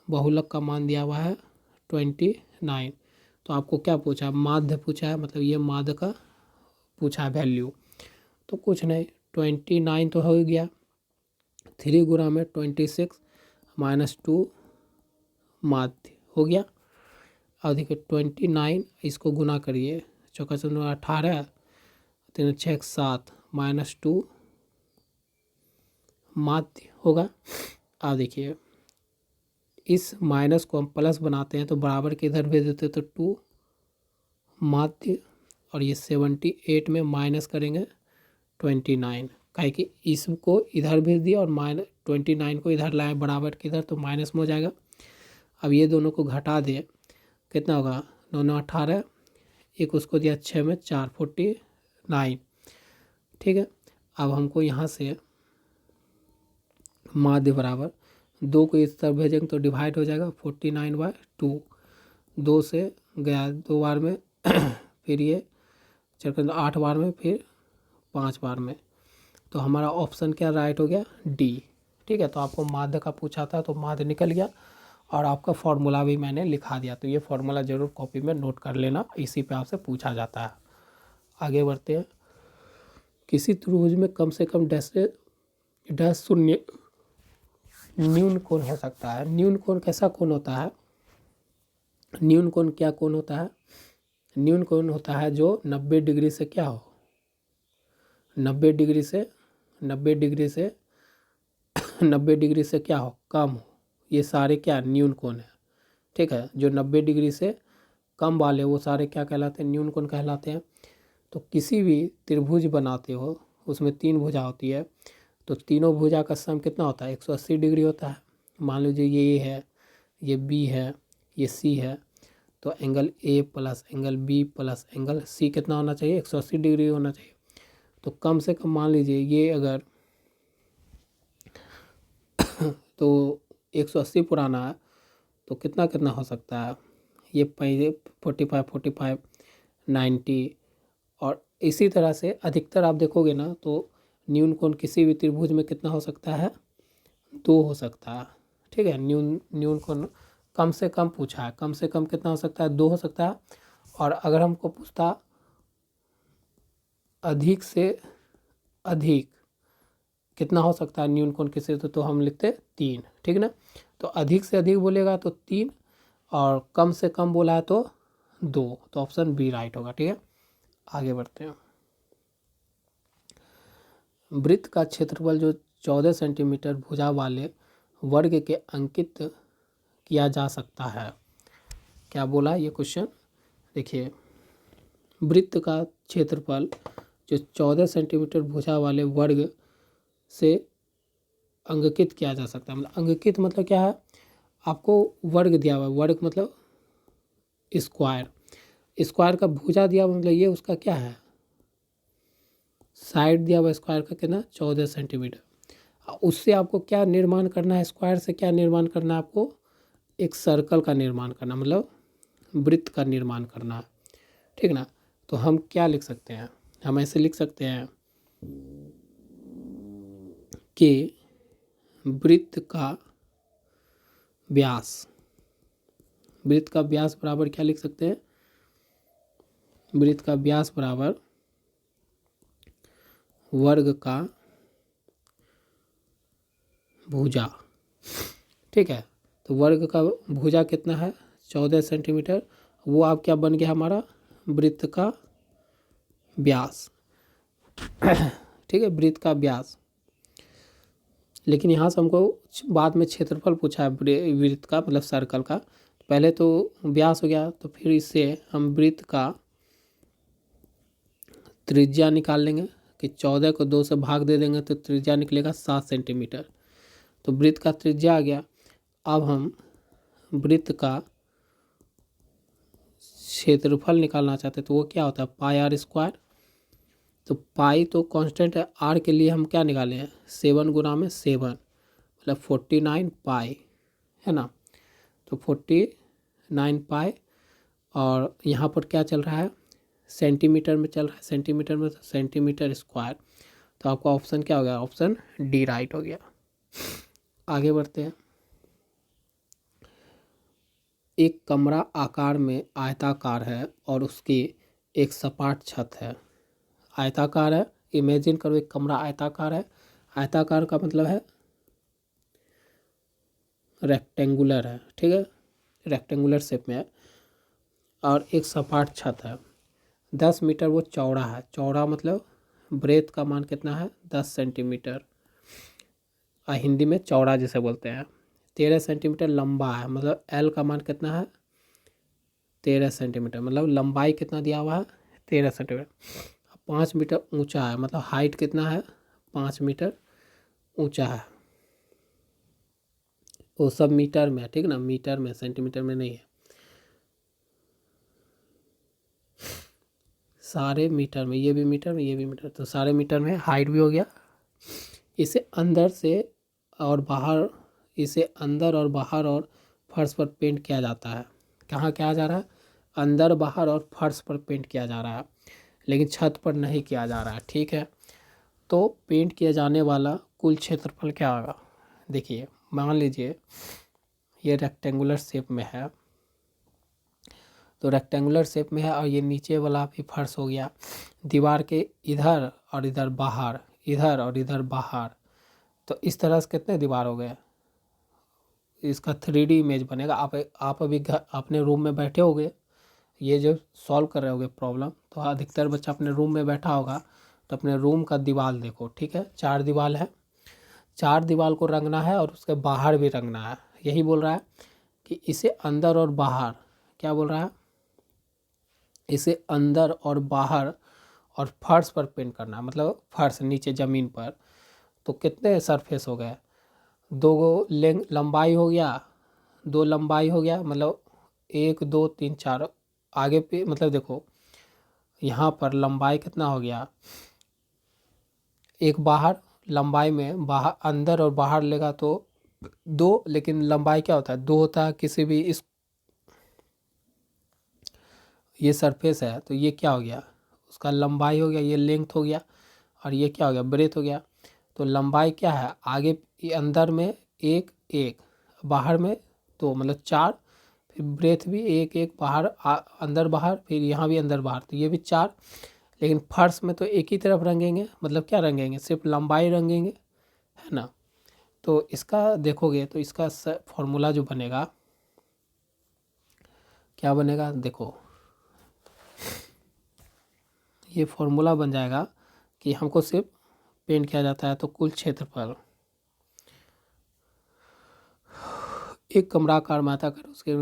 बहुलक का मान दिया हुआ है 29। तो आपको क्या पूछा? माध्य पूछा है, मतलब ये माध्य का पूछा है वैल्यू। तो कुछ नहीं, 29 तो हो ही गया। 3 गुना में 26 माइनस 2 माध्य हो गया। और देखिए 29 इसको गुना करिए, चौका 18, 3 6 7 माइनस 2 माध्य होगा। अब देखिए इस माइनस को हम प्लस बनाते हैं तो बराबर के इधर भेज देते तो 2 माध्य। और ये 78 में माइनस करेंगे 29, काहे कि इसको इधर भेज दिया और माइनस 29 को इधर लाए बराबर के इधर, तो माइनस में हो जाएगा। अब ये दोनों को घटा दें, कितना होगा? 9 9 18, एक उसको दिया 6 में 4 49। ठीक है, अब हमको यहाँ से माध्य बराबर 2 को इस तरफ भेजेंगे तो डिवाइड हो जाएगा 49/2। 2 से गया 2 बार में फिर ये 8 बार में, फिर 5 बार में। तो हमारा ऑप्शन क्या राइट हो गया? डी। ठीक है, तो आपको माध्य का पूछा था तो माध्य निकल गया और आपका फॉर्मूला भी मैंने लिखा दिया। तो ये फॉर्मूला ज़रूर कॉपी में नोट कर लेना, इसी पे आपसे पूछा जाता है। आगे बढ़ते हैं। किसी त्रिभुज में कम से कम डैश शून्य न्यून कोण हो सकता है। न्यून कोण कैसा कोण होता है? न्यून कोण क्या कोण होता है? न्यून कोण होता है जो 90 डिग्री से क्या हो, 90 डिग्री से 90 डिग्री से 90 डिग्री से क्या हो, कम हो। ये सारे क्या न्यून कोण है। ठीक है, जो 90 डिग्री से कम वाले वो सारे क्या कहलाते हैं? न्यून कोण कहलाते हैं। तो किसी भी त्रिभुज बनाते हो उसमें 3 भुजा होती है, तो तीनों भुजा का सम कितना होता है? 180 डिग्री होता है। मान लीजिए ये है, ये बी है, ये सी है, तो angle A plus angle B plus angle C कितना होना चाहिए? 180 डिग्री होना चाहिए। तो कम से कम मान लीजिए ये अगर तो 180 पुराना है तो कितना कितना हो सकता है? ये पहले 45 90। और इसी तरह से अधिकतर आप देखोगे ना तो न्यून कोण किसी भी त्रिभुज में कितना हो सकता है? 2 हो सकता है। ठीक है, न्यून कोण कम से कम पूछा है, कम से कम कितना हो सकता है? 2 हो सकता है। और अगर हमको पूछता अधिक से अधिक कितना हो सकता है न्यून कोण किसी, तो हम लिखते 3। ठीक ना, तो अधिक से अधिक बोलेगा तो 3 और कम से कम बोला है तो 2। तो ऑप्शन बी राइट होगा। ठीक है, आगे बढ़ते हैं। वृत्त का क्षेत्रफल जो 14 सेंटीमीटर भुजा वाले वर्ग के अंकित किया जा सकता है। क्या बोला ये क्वेश्चन, देखिए वृत्त का क्षेत्रफल जो 14 सेंटीमीटर भुजा वाले वर्ग से अंकित किया जा सकता है। मतलब अंकित मतलब क्या है, आपको वर्ग दिया हुआ है, वर्ग मतलब स्क्वायर, स्क्वायर का भुजा दिया हुआ मतलब ये उसका क्या है, साइड दिया हुआ स्क्वायर का कितना 14 सेंटीमीटर। उससे आपको क्या निर्माण करना है, स्क्वायर से क्या निर्माण करना है, आपको एक सर्कल का निर्माण करना, मतलब वृत्त का निर्माण करना है, ठीक ना। तो हम क्या लिख सकते हैं, हम ऐसे लिख सकते हैं कि वृत्त का व्यास, वृत्त का व्यास बराबर क्या लिख सकते हैं, वृत्त का व्यास बराबर वर्ग का भुजा, ठीक है। तो वर्ग का भुजा कितना है 14 सेंटीमीटर, वो आप क्या बन गया हमारा वृत्त का व्यास, ठीक है, वृत्त का व्यास। लेकिन यहाँ से हमको बाद में क्षेत्रफल पूछा है वृत्त का, मतलब सर्कल का। पहले तो व्यास हो गया, तो फिर इससे हम वृत्त का त्रिज्या निकाल लेंगे कि 14 को 2 से भाग दे देंगे तो त्रिज्या निकलेगा 7 सेंटीमीटर। तो वृत्त का त्रिज्या आ गया। अब हम वृत्त का क्षेत्रफल निकालना चाहते हैं, तो वो क्या होता है पाई आर स्क्वायर। तो पाई तो कांस्टेंट है, आर के लिए हम क्या निकाले हैं 7 गुना में 7 मतलब 49 पाई, है ना। तो 49 पाई, और यहाँ पर क्या चल रहा है सेंटीमीटर में चल रहा है, सेंटीमीटर में तो सेंटीमीटर स्क्वायर। तो आपका ऑप्शन क्या हो गया, ऑप्शन डी राइट हो गया। आगे बढ़ते हैं। एक कमरा आकार में आयताकार है और उसकी एक सपाट छत है। आयताकार है, इमेजिन करो एक कमरा आयताकार है, आयताकार का मतलब है रेक्टेंगुलर है, ठीक है, रेक्टेंगुलर शेप में है, और एक सपाट छत है। 10 मीटर वो चौड़ा है, चौड़ा मतलब ब्रेथ का मान कितना है 10 सेंटीमीटर, हिंदी में चौड़ा जिसे बोलते हैं। 13 सेंटीमीटर लंबा है, मतलब एल का मान कितना है 13 सेंटीमीटर, मतलब लंबाई कितना दिया हुआ है 13 सेंटीमीटर। 5 मीटर ऊंचा है, मतलब हाइट कितना है 5 मीटर ऊंचा है। वो सब मीटर में है, ठीक ना, मीटर में, सेंटीमीटर में नहीं है, सारे मीटर में, ये भी मीटर में, ये भी मीटर, तो सारे मीटर में, हाइट भी हो गया। इसे अंदर से और बाहर, इसे अंदर और बाहर और फर्श पर पेंट किया जाता है। कहाँ किया जा रहा है, अंदर बाहर और फर्श पर पेंट किया जा रहा है, लेकिन छत पर नहीं किया जा रहा है, ठीक है। तो पेंट किया जाने वाला कुल क्षेत्रफल क्या होगा, देखिए मान लीजिए ये रेक्टेंगुलर शेप में है, तो रेक्टेंगुलर शेप में है और ये नीचे वाला भी फर्श हो गया, दीवार के इधर और इधर बाहर, इधर और इधर बाहर, तो इस तरह से कितने दीवार हो गए, इसका 3D इमेज बनेगा। आप अभी घर अपने रूम में बैठे होगे, ये जो सॉल्व कर रहे होगे प्रॉब्लम, तो अधिकतर बच्चा अपने रूम में बैठा होगा, तो अपने रूम का दीवार देखो, ठीक है, 4 दीवार है, 4 दीवार को रंगना है और उसके बाहर भी रंगना है। यही बोल रहा है कि इसे अंदर और बाहर, क्या बोल रहा है, इसे अंदर और बाहर और फर्श पर पेंट करना है, मतलब फर्श नीचे ज़मीन पर। तो कितने सरफेस हो गए, 2 गो लंबाई हो गया, 2 लंबाई हो गया, मतलब 1 2 3 4 आगे पे, मतलब देखो यहाँ पर लंबाई कितना हो गया, एक बाहर, लंबाई में बाहर अंदर और बाहर लेगा तो 2, लेकिन लंबाई क्या होता है 2 होता है किसी भी, इस ये सरफेस है तो ये क्या हो गया उसका लंबाई हो गया, ये लेंथ हो गया, और ये क्या हो गया ब्रेथ हो गया। तो लंबाई क्या है आगे अंदर में 1 1, बाहर में 2, मतलब 4, फिर ब्रेथ भी 1 1, बाहर अंदर बाहर, फिर यहाँ भी अंदर बाहर, तो ये भी 4। लेकिन फर्श में तो एक ही तरफ रंगेंगे, मतलब क्या रंगेंगे सिर्फ लंबाई रंगेंगे, है ना। तो इसका देखोगे तो इसका फॉर्मूला जो बनेगा, क्या बनेगा देखो, ये फॉर्मूला बन जाएगा कि हमको सिर्फ पेंट किया जाता है तो कुल क्षेत्रफल एक कमरा आकार में आता कर उसके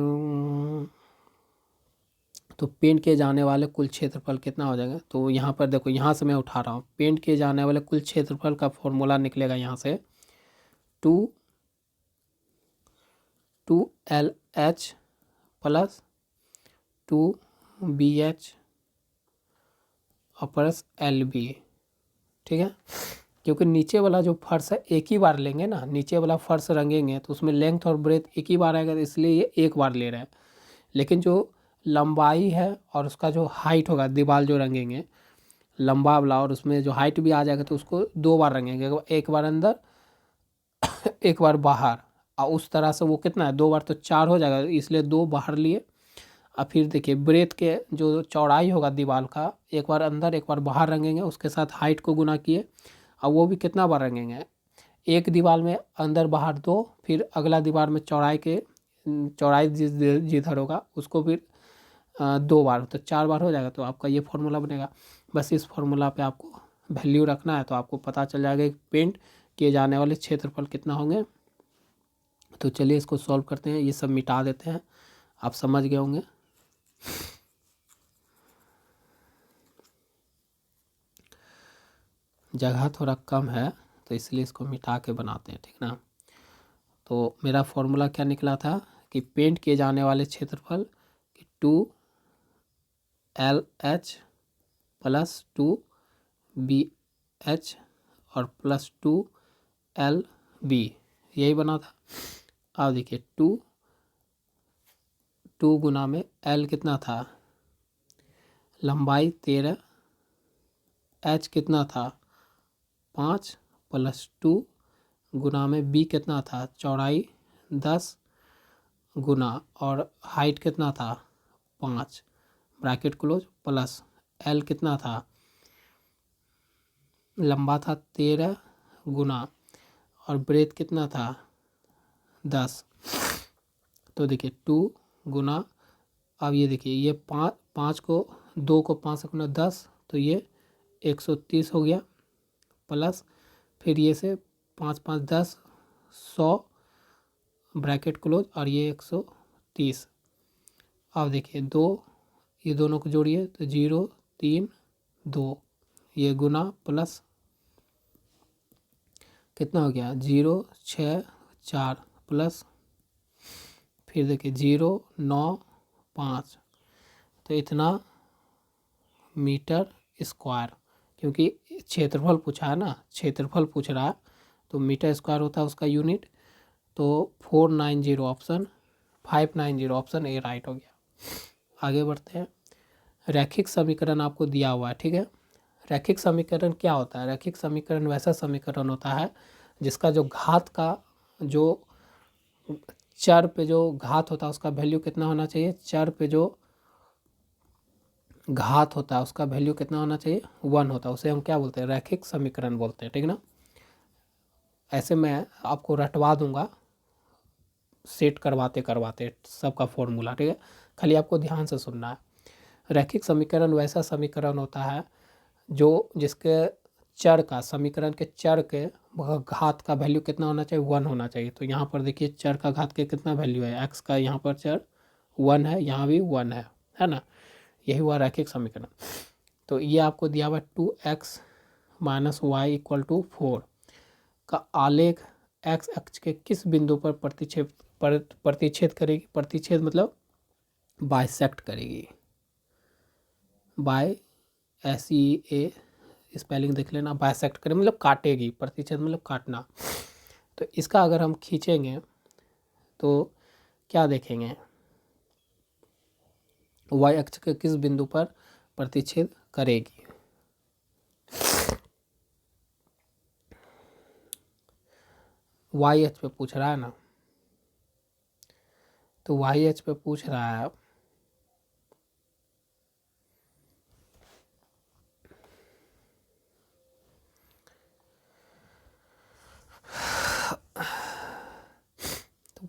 तो पेंट किए जाने वाले कुल क्षेत्रफल कितना हो जाएगा। तो यहाँ पर देखो, यहाँ से मैं उठा रहा हूँ, पेंट किए जाने वाले कुल क्षेत्रफल का फॉर्मूला निकलेगा यहाँ से 2LH प्लस 2BH और प्लस LB। ठीक है, क्योंकि नीचे वाला जो फर्श है एक ही बार लेंगे ना, नीचे वाला फर्श रंगेंगे तो उसमें लेंथ और ब्रेथ एक ही बार आएगा, तो इसलिए ये एक बार ले रहे हैं। लेकिन जो लंबाई है और उसका जो हाइट होगा, दीवार जो रंगेंगे लंबा वाला और उसमें जो हाइट भी आ जाएगा, तो उसको 2 बार रंगेंगे, एक बार अंदर एक बार बाहर। और उस तरह से वो कितना है, 2 बार तो 4 हो जाएगा, इसलिए 2 बाहर लिए। और फिर देखिए ब्रेथ के जो चौड़ाई होगा दीवार का, एक बार अंदर एक बार बाहर रंगेंगे, उसके साथ हाइट को गुना किए, और वो भी कितना बार रंगेंगे, एक दीवार में अंदर बाहर 2, फिर अगला दीवार में चौड़ाई जिधर होगा उसको फिर 2 बार, तो 4 बार हो जाएगा। तो आपका ये फॉर्मूला बनेगा। बस इस फॉर्मूला पे आपको वैल्यू रखना है, तो आपको पता चल जाएगा कि पेंट किए जाने वाले क्षेत्रफल कितना होंगे। तो चलिए इसको सॉल्व करते हैं, ये सब मिटा देते हैं, आप समझ गए होंगे। जगह थोड़ा कम है तो इसलिए इसको मिटा के बनाते हैं, ठीक ना। तो मेरा फॉर्मूला क्या निकला था कि पेंट किए जाने वाले क्षेत्रफल 2LH प्लस 2BH और प्लस 2LB, यही बना था। अब देखिए 2 गुना में L कितना था, लंबाई 13, H कितना था 5, प्लस 2 गुना में B कितना था, चौड़ाई 10 गुना और हाइट कितना था 5, ब्रैकेट क्लोज, प्लस L कितना था, लंबा था 13 गुना और ब्रेथ कितना था 10। तो देखिए 2 गुना, अब ये देखिए ये 5 को 2 को 5 से गुना 10, तो ये 130 हो गया, प्लस फिर ये से 5 5 10 100 ब्रैकेट क्लोज और ये 130। अब देखिए 2, ये दोनों को जोड़िए तो 0 3 2, ये गुना प्लस कितना हो गया 0 6 4 प्लस फिर देखिए 0 9 5, तो इतना मीटर स्क्वायर, क्योंकि क्षेत्रफल पूछा है ना, क्षेत्रफल पूछ रहा है तो मीटर स्क्वायर होता है उसका यूनिट। तो 490 ऑप्शन 590 ऑप्शन ए राइट हो गया। आगे बढ़ते हैं। रैखिक समीकरण आपको दिया हुआ है, ठीक है। रैखिक समीकरण क्या होता है, रैखिक समीकरण वैसा समीकरण होता है जिसका जो घात का जो चर पे जो घात होता है उसका वैल्यू कितना होना चाहिए, चर पे जो घात होता है उसका वैल्यू कितना होना चाहिए 1 होता है, उसे हम क्या बोलते हैं, रैखिक समीकरण बोलते हैं, ठीक ना। ऐसे मैं आपको रटवा दूंगा सेट करवाते करवाते सबका फॉर्मूला, ठीक है, खाली आपको ध्यान से सुनना है। रैखिक समीकरण वैसा समीकरण होता है जो जिसके चर का, समीकरण के चर के घात का वैल्यू कितना होना चाहिए 1 होना चाहिए। तो यहाँ पर देखिए चर का घात के कितना वैल्यू है, x का यहाँ पर चर 1 है, यहाँ भी 1 है ना, यही हुआ रैखिक समीकरण। तो ये आपको दिया हुआ 2x minus Y equal to 4 का आलेख x अक्ष के किस बिंदु पर प्रतिच्छेद करेगी, प्रतिच्छेद मतलब बाइसेक्ट करेगी, बाय SEA स्पेलिंग देख लेना, बाइसेक्ट करें मतलब काटेगी, प्रतिच्छेद मतलब काटना। तो इसका अगर हम खींचेंगे तो क्या देखेंगे, वाई अक्ष के किस बिंदु पर प्रतिच्छेद करेगी। वाई अक्ष पे पूछ रहा है ना, तो वाई अक्ष पे पूछ रहा है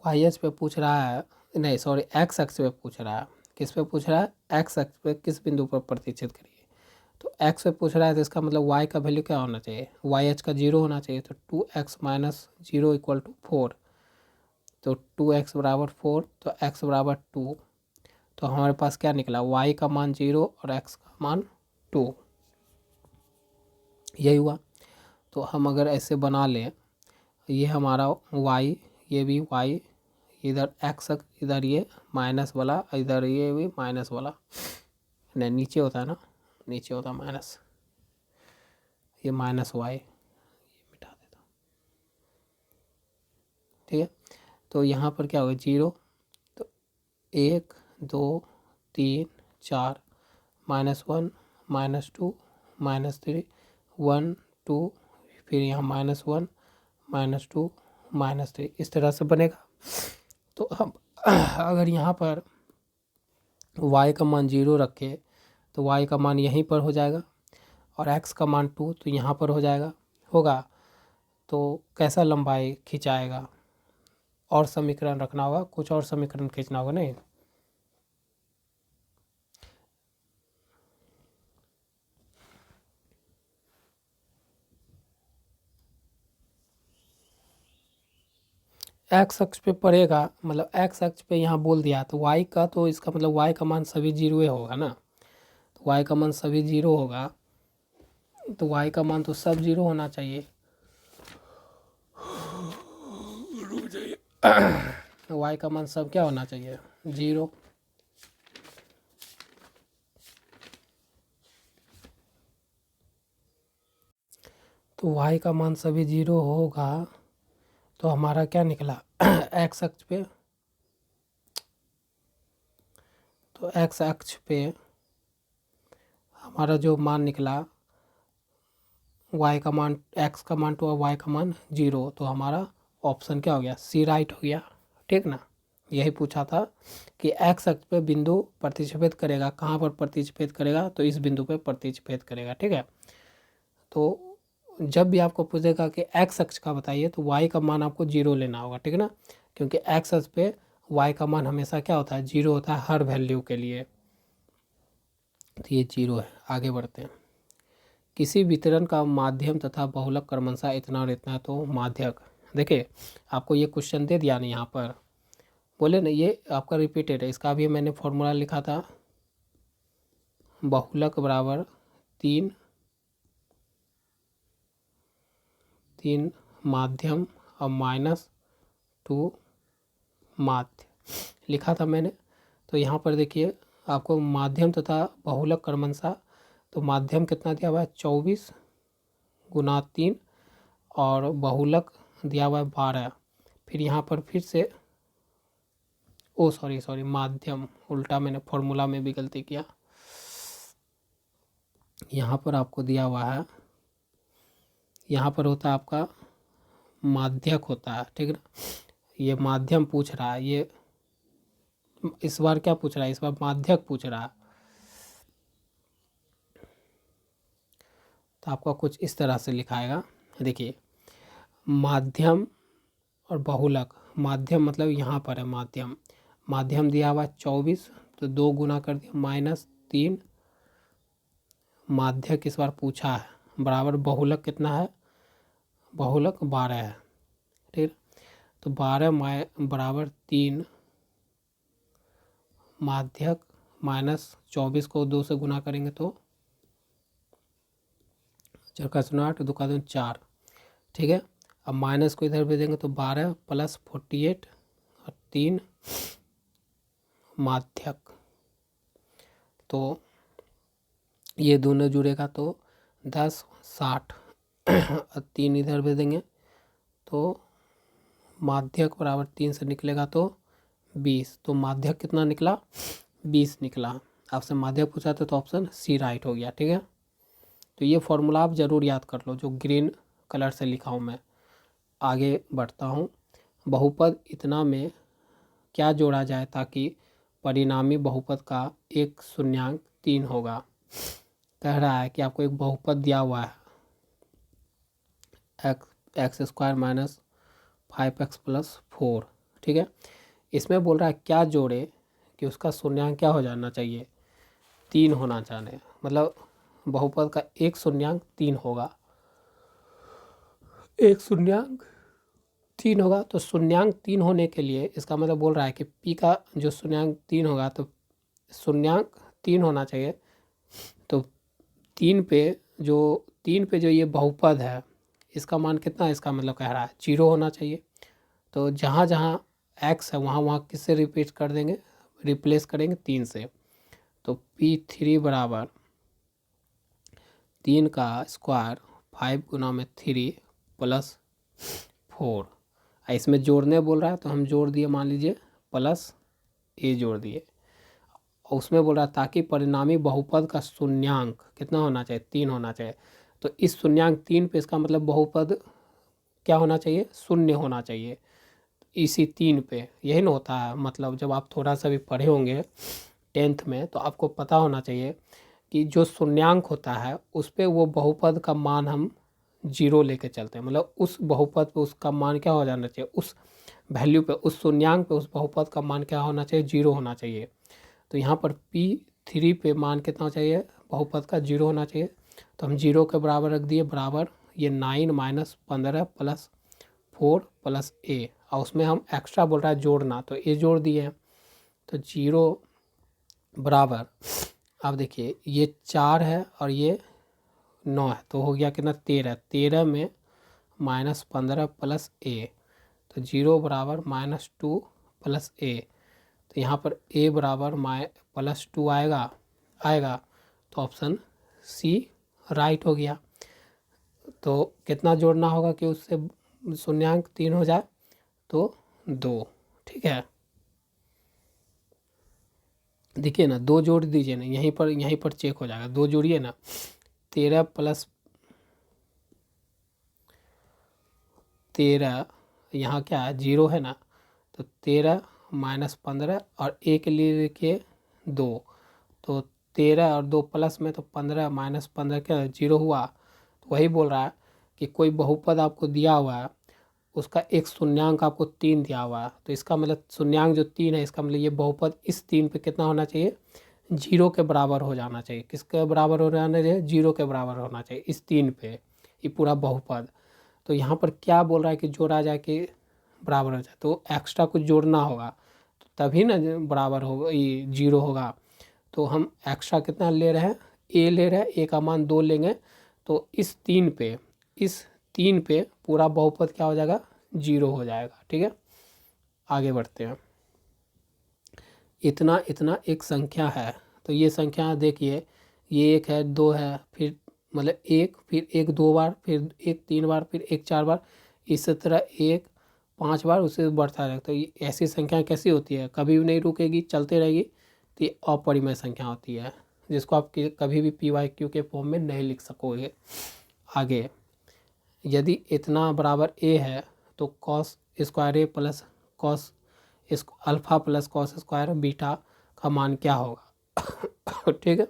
वाई अक्ष पे पूछ रहा है, नहीं सॉरी एक्स अक्ष पे पूछ रहा है, किस पे पूछ रहा है, एक्स अक्ष पे किस बिंदु पर प्रतिच्छेद करिए। तो एक्स पे पूछ रहा है तो इसका मतलब वाई का वैल्यू क्या होना चाहिए, वाई एच का 0 होना चाहिए, तो 2x माइनस 0 इक्वल टू 4। तो 2x बराबर 4, तो x बराबर 2। तो हमारे पास क्या निकला, y का मान 0 और x का मान 2, यही हुआ। तो हम अगर ऐसे बना लें, ये हमारा y, ये भी y, इधर x, इधर ये माइनस वाला, इधर ये भी माइनस वाला, नहीं नीचे होता है ना, नीचे होता है माइनस, ये माइनस y, ये मिटा देता हूँ, ठीक है। तो यहाँ पर क्या होगा, 0, तो 1 2 3 4, -1 -2 -3 1 2, फिर यहाँ -1 -2 -3, इस तरह से बनेगा। तो हम अगर यहाँ पर y का मान 0 रखे तो y का मान यहीं पर हो जाएगा, और x का मान 2 तो यहाँ पर हो जाएगा, होगा। तो कैसा लंबाई खिंचाएगा, और समीकरण रखना होगा, कुछ और समीकरण खींचना होगा, नहीं। एक्स अक्ष पे पड़ेगा, मतलब एक्स अक्ष पे यहाँ बोल दिया, तो y का, तो इसका मतलब y का मान सभी जीरो होगा ना। तो y का मान सभी जीरो होगा, तो y का मान तो सब जीरो होना चाहिए। रुक जाइए, y का मान सब क्या होना चाहिए, जीरो। तो y का मान सभी जीरो होगा, तो हमारा क्या निकला x अक्ष पे, तो x अक्ष पे हमारा जो मान निकला, y का मान, x का मान 2 और y का मान 0, तो हमारा ऑप्शन क्या हो गया, सी राइट हो गया, ठीक ना। यही पूछा था कि x अक्ष पे बिंदु प्रतिच्छेद करेगा, कहाँ पर प्रतिच्छेद करेगा, तो इस बिंदु पे प्रतिच्छेद करेगा, ठीक है। तो जब भी आपको पूछेगा कि x अक्ष का बताइए, तो y का मान आपको 0 लेना होगा, ठीक है ना, क्योंकि x अक्ष पे y का मान हमेशा क्या होता है, 0 होता है हर वैल्यू के लिए। तो ये 0 है। आगे बढ़ते हैं। किसी वितरण का माध्यम तथा बहुलक क्रमशः इतना और इतना, तो माध्यक। देखिए आपको ये क्वेश्चन दे दिया ना, यहाँ पर बोले ना, ये आपका रिपीटेड है, इसका भी मैंने फॉर्मूला लिखा था, बहुलक बराबर 3 माध्यम और -2 माध्य लिखा था मैंने। तो यहाँ पर देखिए आपको माध्यम तथा बहुलक क्रमशः, तो माध्यम कितना दिया हुआ है, 24 गुना 3, और बहुलक दिया हुआ है 12। फिर यहाँ पर फिर से, ओ सॉरी माध्यम, उल्टा मैंने फॉर्मूला में भी गलती किया। यहाँ पर आपको दिया हुआ है, यहाँ पर होता है आपका माध्यक होता है, ठीक है ना। ये माध्यम पूछ रहा है, ये इस बार क्या पूछ रहा है, इस बार माध्यक पूछ रहा है। तो आपका कुछ इस तरह से लिखाएगा, देखिए माध्यम और बहुलक, माध्यम मतलब यहाँ पर है माध्यम, माध्यम दिया हुआ 24, तो 2 गुना कर दिया -3, माध्यक इस बार पूछा है, बराबर बहुलक कितना है, बहुलक 12 है, ठीक। तो 12 बराबर 3, माध्यक -24 को 2 से गुना करेंगे तो 4 का 8, 2 का 4, ठीक है। अब माइनस को इधर भेजेंगे तो 12 + 48 और 3 माध्यक, तो ये दोनों जुड़ेगा तो 10 60 और 3 इधर भेजेंगे तो माध्यक बराबर 3 से निकलेगा तो 20। तो माध्यक कितना निकला, 20 निकला। आपसे माध्यक पूछा था तो ऑप्शन सी राइट हो गया, ठीक है। तो ये फॉर्मूला आप ज़रूर याद कर लो, जो ग्रीन कलर से लिखा हूँ मैं। आगे बढ़ता हूँ। बहुपद इतना में क्या जोड़ा जाए ताकि परिणामी बहुपद का एक शून्यांक 3 होगा। कह रहा है कि आपको एक बहुपद दिया हुआ है, x² - 5x + 4, ठीक है। इसमें बोल रहा है क्या जोड़े कि उसका शून्यांक क्या हो जाना चाहिए, 3 होना चाहिए, मतलब बहुपद का एक शून्यांक 3 होगा। एक शून्यांक 3 होगा। तो शून्यांक 3 होने के लिए इसका मतलब बोल रहा है कि पी का जो शून्यांक 3 होगा तो शून्यांक 3 होना चाहिए। तो 3 पे जो ये बहुपद है इसका मान कितना है, इसका मतलब कह रहा है 0 होना चाहिए। तो जहाँ जहाँ x है वहाँ वहाँ किससे रिपीट कर देंगे, रिप्लेस करेंगे 3 से। तो P3 बराबर 3 का स्क्वायर 5 गुना में 3 प्लस 4। इसमें जोड़ने बोल रहा है तो हम जोड़ दिए, मान लीजिए प्लस ए जोड़ दिए। और उसमें बोल रहा है ताकि परिणामी बहुपद का शून्यांक कितना होना चाहिए, 3 होना चाहिए। तो इस शून्यांक 3 पे इसका मतलब बहुपद क्या होना चाहिए, शून्य होना चाहिए। इसी 3 पे यही ना होता है, मतलब जब आप थोड़ा सा भी पढ़े होंगे 10th में तो आपको पता होना चाहिए कि जो शून्यांक होता है उस पर वो बहुपद का मान हम 0 लेके चलते हैं। मतलब उस बहुपद पे उसका मान क्या हो जाना चाहिए, उस वैल्यू पे, उस शून्यांक पे उस बहुपद का मान क्या होना चाहिए, 0 होना चाहिए। तो यहाँ पर P3 पे मान कितना चाहिए, बहुपद का 0 होना चाहिए। तो हम 0 के बराबर रख दिए, बराबर ये 9 माइनस 15 प्लस 4 प्लस ए, और उसमें हम एक्स्ट्रा बोल रहा है जोड़ना तो ए जोड़ दिए हैं। तो 0 बराबर, अब देखिए ये 4 है और ये 9 है तो हो गया कितना, 13। 13 में माइनस 15 प्लस ए, तो 0 बराबर -2 प्लस ए। तो यहाँ पर ए बराबर +2 आएगा। तो ऑप्शन सी राइट हो गया। तो कितना जोड़ना होगा कि उससे शून्यांक 3 हो जाए, तो 2। ठीक है, देखिए ना 2 जोड़ दीजिए ना, यहीं पर चेक हो जाएगा। 2 जोड़िए ना, 13 प्लस 13, यहाँ क्या है 0 है ना, तो 13 माइनस 15 और ए के लिए लिखिए 2। तो 13 और 2 प्लस में तो 15 माइनस 15 क्या 0 हुआ। तो वही बोल रहा है कि कोई बहुपद आपको दिया हुआ है, उसका एक शून्यांक आपको 3 दिया हुआ है। तो इसका मतलब शून्यांक जो 3 है, इसका मतलब ये बहुपद इस 3 पे कितना होना चाहिए, 0 के बराबर हो जाना चाहिए। किसके बराबर हो जाना चाहिए, 0 के बराबर होना चाहिए इस 3 पे, ये पूरा बहुपद। तो यहाँ पर क्या बोल रहा है कि जोड़ा जाए कि बराबर हो जाए, तो एक्स्ट्रा कुछ जोड़ना होगा तो तभी ना बराबर होगा, ये 0 होगा। तो हम एक्स्ट्रा कितना ले रहे हैं, ए ले रहे हैं, ए का मान 2 लेंगे। तो इस 3 पे पूरा बहुपद क्या हो जाएगा, 0 हो जाएगा। ठीक है, आगे बढ़ते हैं। इतना इतना एक संख्या है, तो ये संख्या देखिए, ये 1 है, 2 है, फिर मतलब 1, फिर 1 2 बार, फिर 1 3 बार, फिर 1 4 बार, इस तरह 1 5 बार उससे बढ़ता रहेगा। तो ये ऐसी संख्या कैसी होती है, कभी भी नहीं रुकेगी, चलते रहेगी। तो ये अपरिमेय संख्या होती है, जिसको आप कभी भी PYQ के फॉर्म में नहीं लिख सकोगे। आगे, यदि इतना बराबर ए है तो cos square a plus cos alpha plus cos square beta का मान क्या होगा। ठीक है,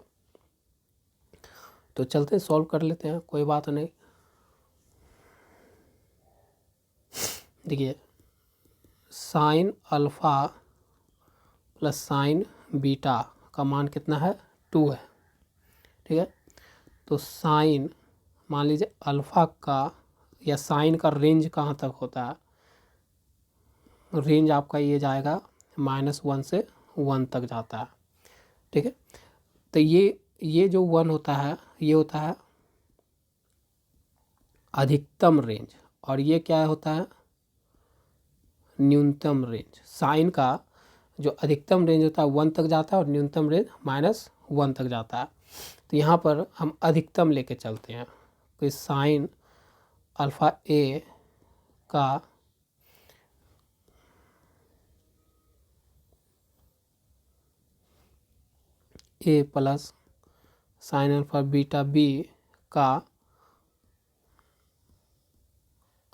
तो चलते सॉल्व कर लेते हैं, कोई बात नहीं। देखिए, sine alpha plus sign beta का मान कितना है, 2 है। ठीक है, तो साइन, मान लीजिए अल्फा का या साइन का रेंज कहाँ तक होता है, रेंज आपका ये जाएगा -1 से 1 तक जाता है। ठीक है, तो ये जो 1 होता है ये होता है अधिकतम रेंज, और ये क्या होता है, न्यूनतम रेंज। साइन का जो अधिकतम रेंज होता है 1 तक जाता है और न्यूनतम रेंज -1 तक जाता है। तो यहाँ पर हम अधिकतम लेके चलते हैं। तो साइन अल्फा ए का a plus sine alpha beta b का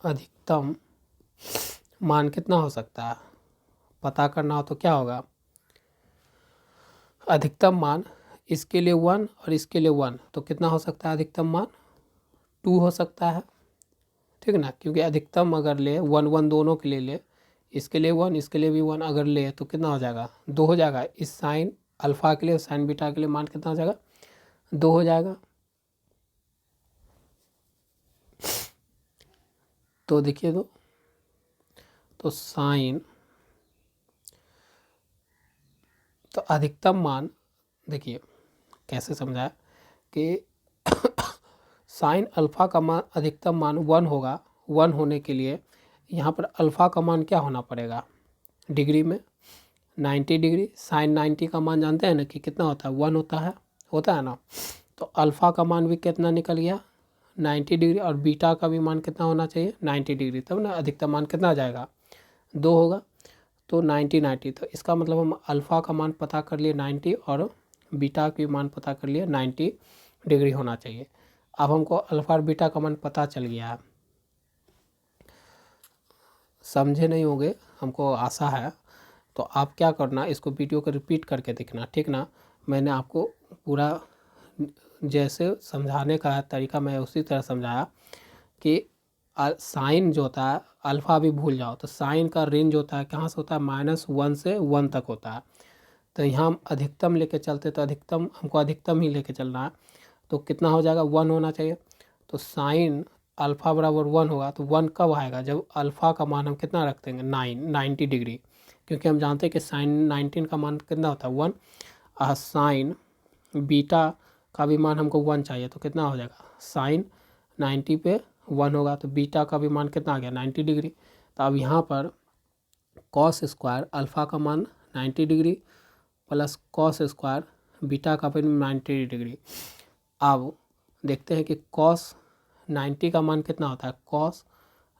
अधिकतम मान कितना हो सकता है, पता करना हो तो क्या होगा, अधिकतम मान इसके लिए 1 और इसके लिए 1, तो कितना हो सकता है अधिकतम मान, 2 हो सकता है। ठीक है ना, क्योंकि अधिकतम अगर ले 1 1 दोनों के लिए ले, इसके लिए 1 इसके लिए भी 1 अगर ले तो कितना हो जाएगा, 2 हो जाएगा। इस साइन अल्फा के लिए साइन बीटा के लिए मान कितना हो जाएगा, 2 हो जाएगा। तो देखिए, तो तो साइन, तो अधिकतम मान देखिए कैसे समझाया कि साइन अल्फ़ा का मान अधिकतम मान 1 होगा। 1 होने के लिए यहाँ पर अल्फ़ा का मान क्या होना पड़ेगा डिग्री में, 90 डिग्री। साइन 90 का मान जानते हैं ना कि कितना होता है, 1 होता है ना। तो अल्फ़ा का मान भी कितना निकल गया, 90 डिग्री, और बीटा का भी मान कितना होना चाहिए, 90 डिग्री, तब ना अधिकतम मान कितना आ जाएगा, 2 होगा। तो 90, तो इसका मतलब हम अल्फ़ा का मान पता कर लिए 90 और बीटा की मान पता कर लिए 90 डिग्री होना चाहिए। अब हमको अल्फ़ा और बीटा का मान पता चल गया है, समझे नहीं होंगे, हमको आशा है। तो आप क्या करना, इसको वीडियो को रिपीट करके देखना, ठीक ना। मैंने आपको पूरा जैसे समझाने का तरीका मैं उसी तरह समझाया कि साइन जो होता है, अल्फ़ा भी भूल जाओ, तो साइन का रेंज होता है कहाँ से होता है, -1 से 1 तक होता है। तो यहाँ हम अधिकतम लेके चलते, तो अधिकतम हमको अधिकतम ही लेके चलना है। तो कितना हो जाएगा, 1 होना चाहिए। तो साइन अल्फ़ा बराबर 1 होगा। तो 1 कब आएगा, जब अल्फ़ा का मान हम कितना रख देंगे, 90 डिग्री, क्योंकि हम जानते हैं कि साइन 19 का मान कितना होता है, 1। साइन बीटा का भी मान हमको 1 चाहिए, तो कितना हो जाएगा, साइन 90 पे 1 होगा, तो बीटा का भी मान कितना आ गया, 90 डिग्री। तो अब यहाँ पर कॉस स्क्वायर अल्फ़ा का मान 90 degree plus cos square beta का भी 90 डिग्री। अब देखते हैं कि कॉस 90 का मान कितना होता है, कॉस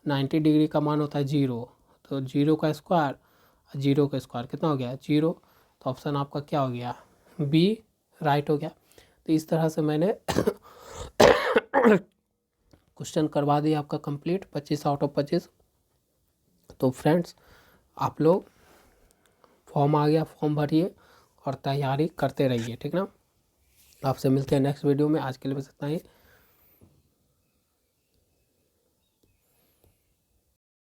90 डिग्री का मान होता है 0। तो 0 का स्क्वायर, 0 का स्क्वायर कितना हो गया, 0। तो ऑप्शन आपका क्या हो गया, बी राइट हो गया। तो इस तरह से मैंने क्वेश्चन करवा दिया आपका कंप्लीट, 25 आउट ऑफ 25। तो फ्रेंड्स आप लोग फॉर्म आ गया, फॉर्म भरिए और तैयारी करते रहिए, ठीक ना। आपसे मिलते हैं नेक्स्ट वीडियो में, आज के लिए बस इतना ही।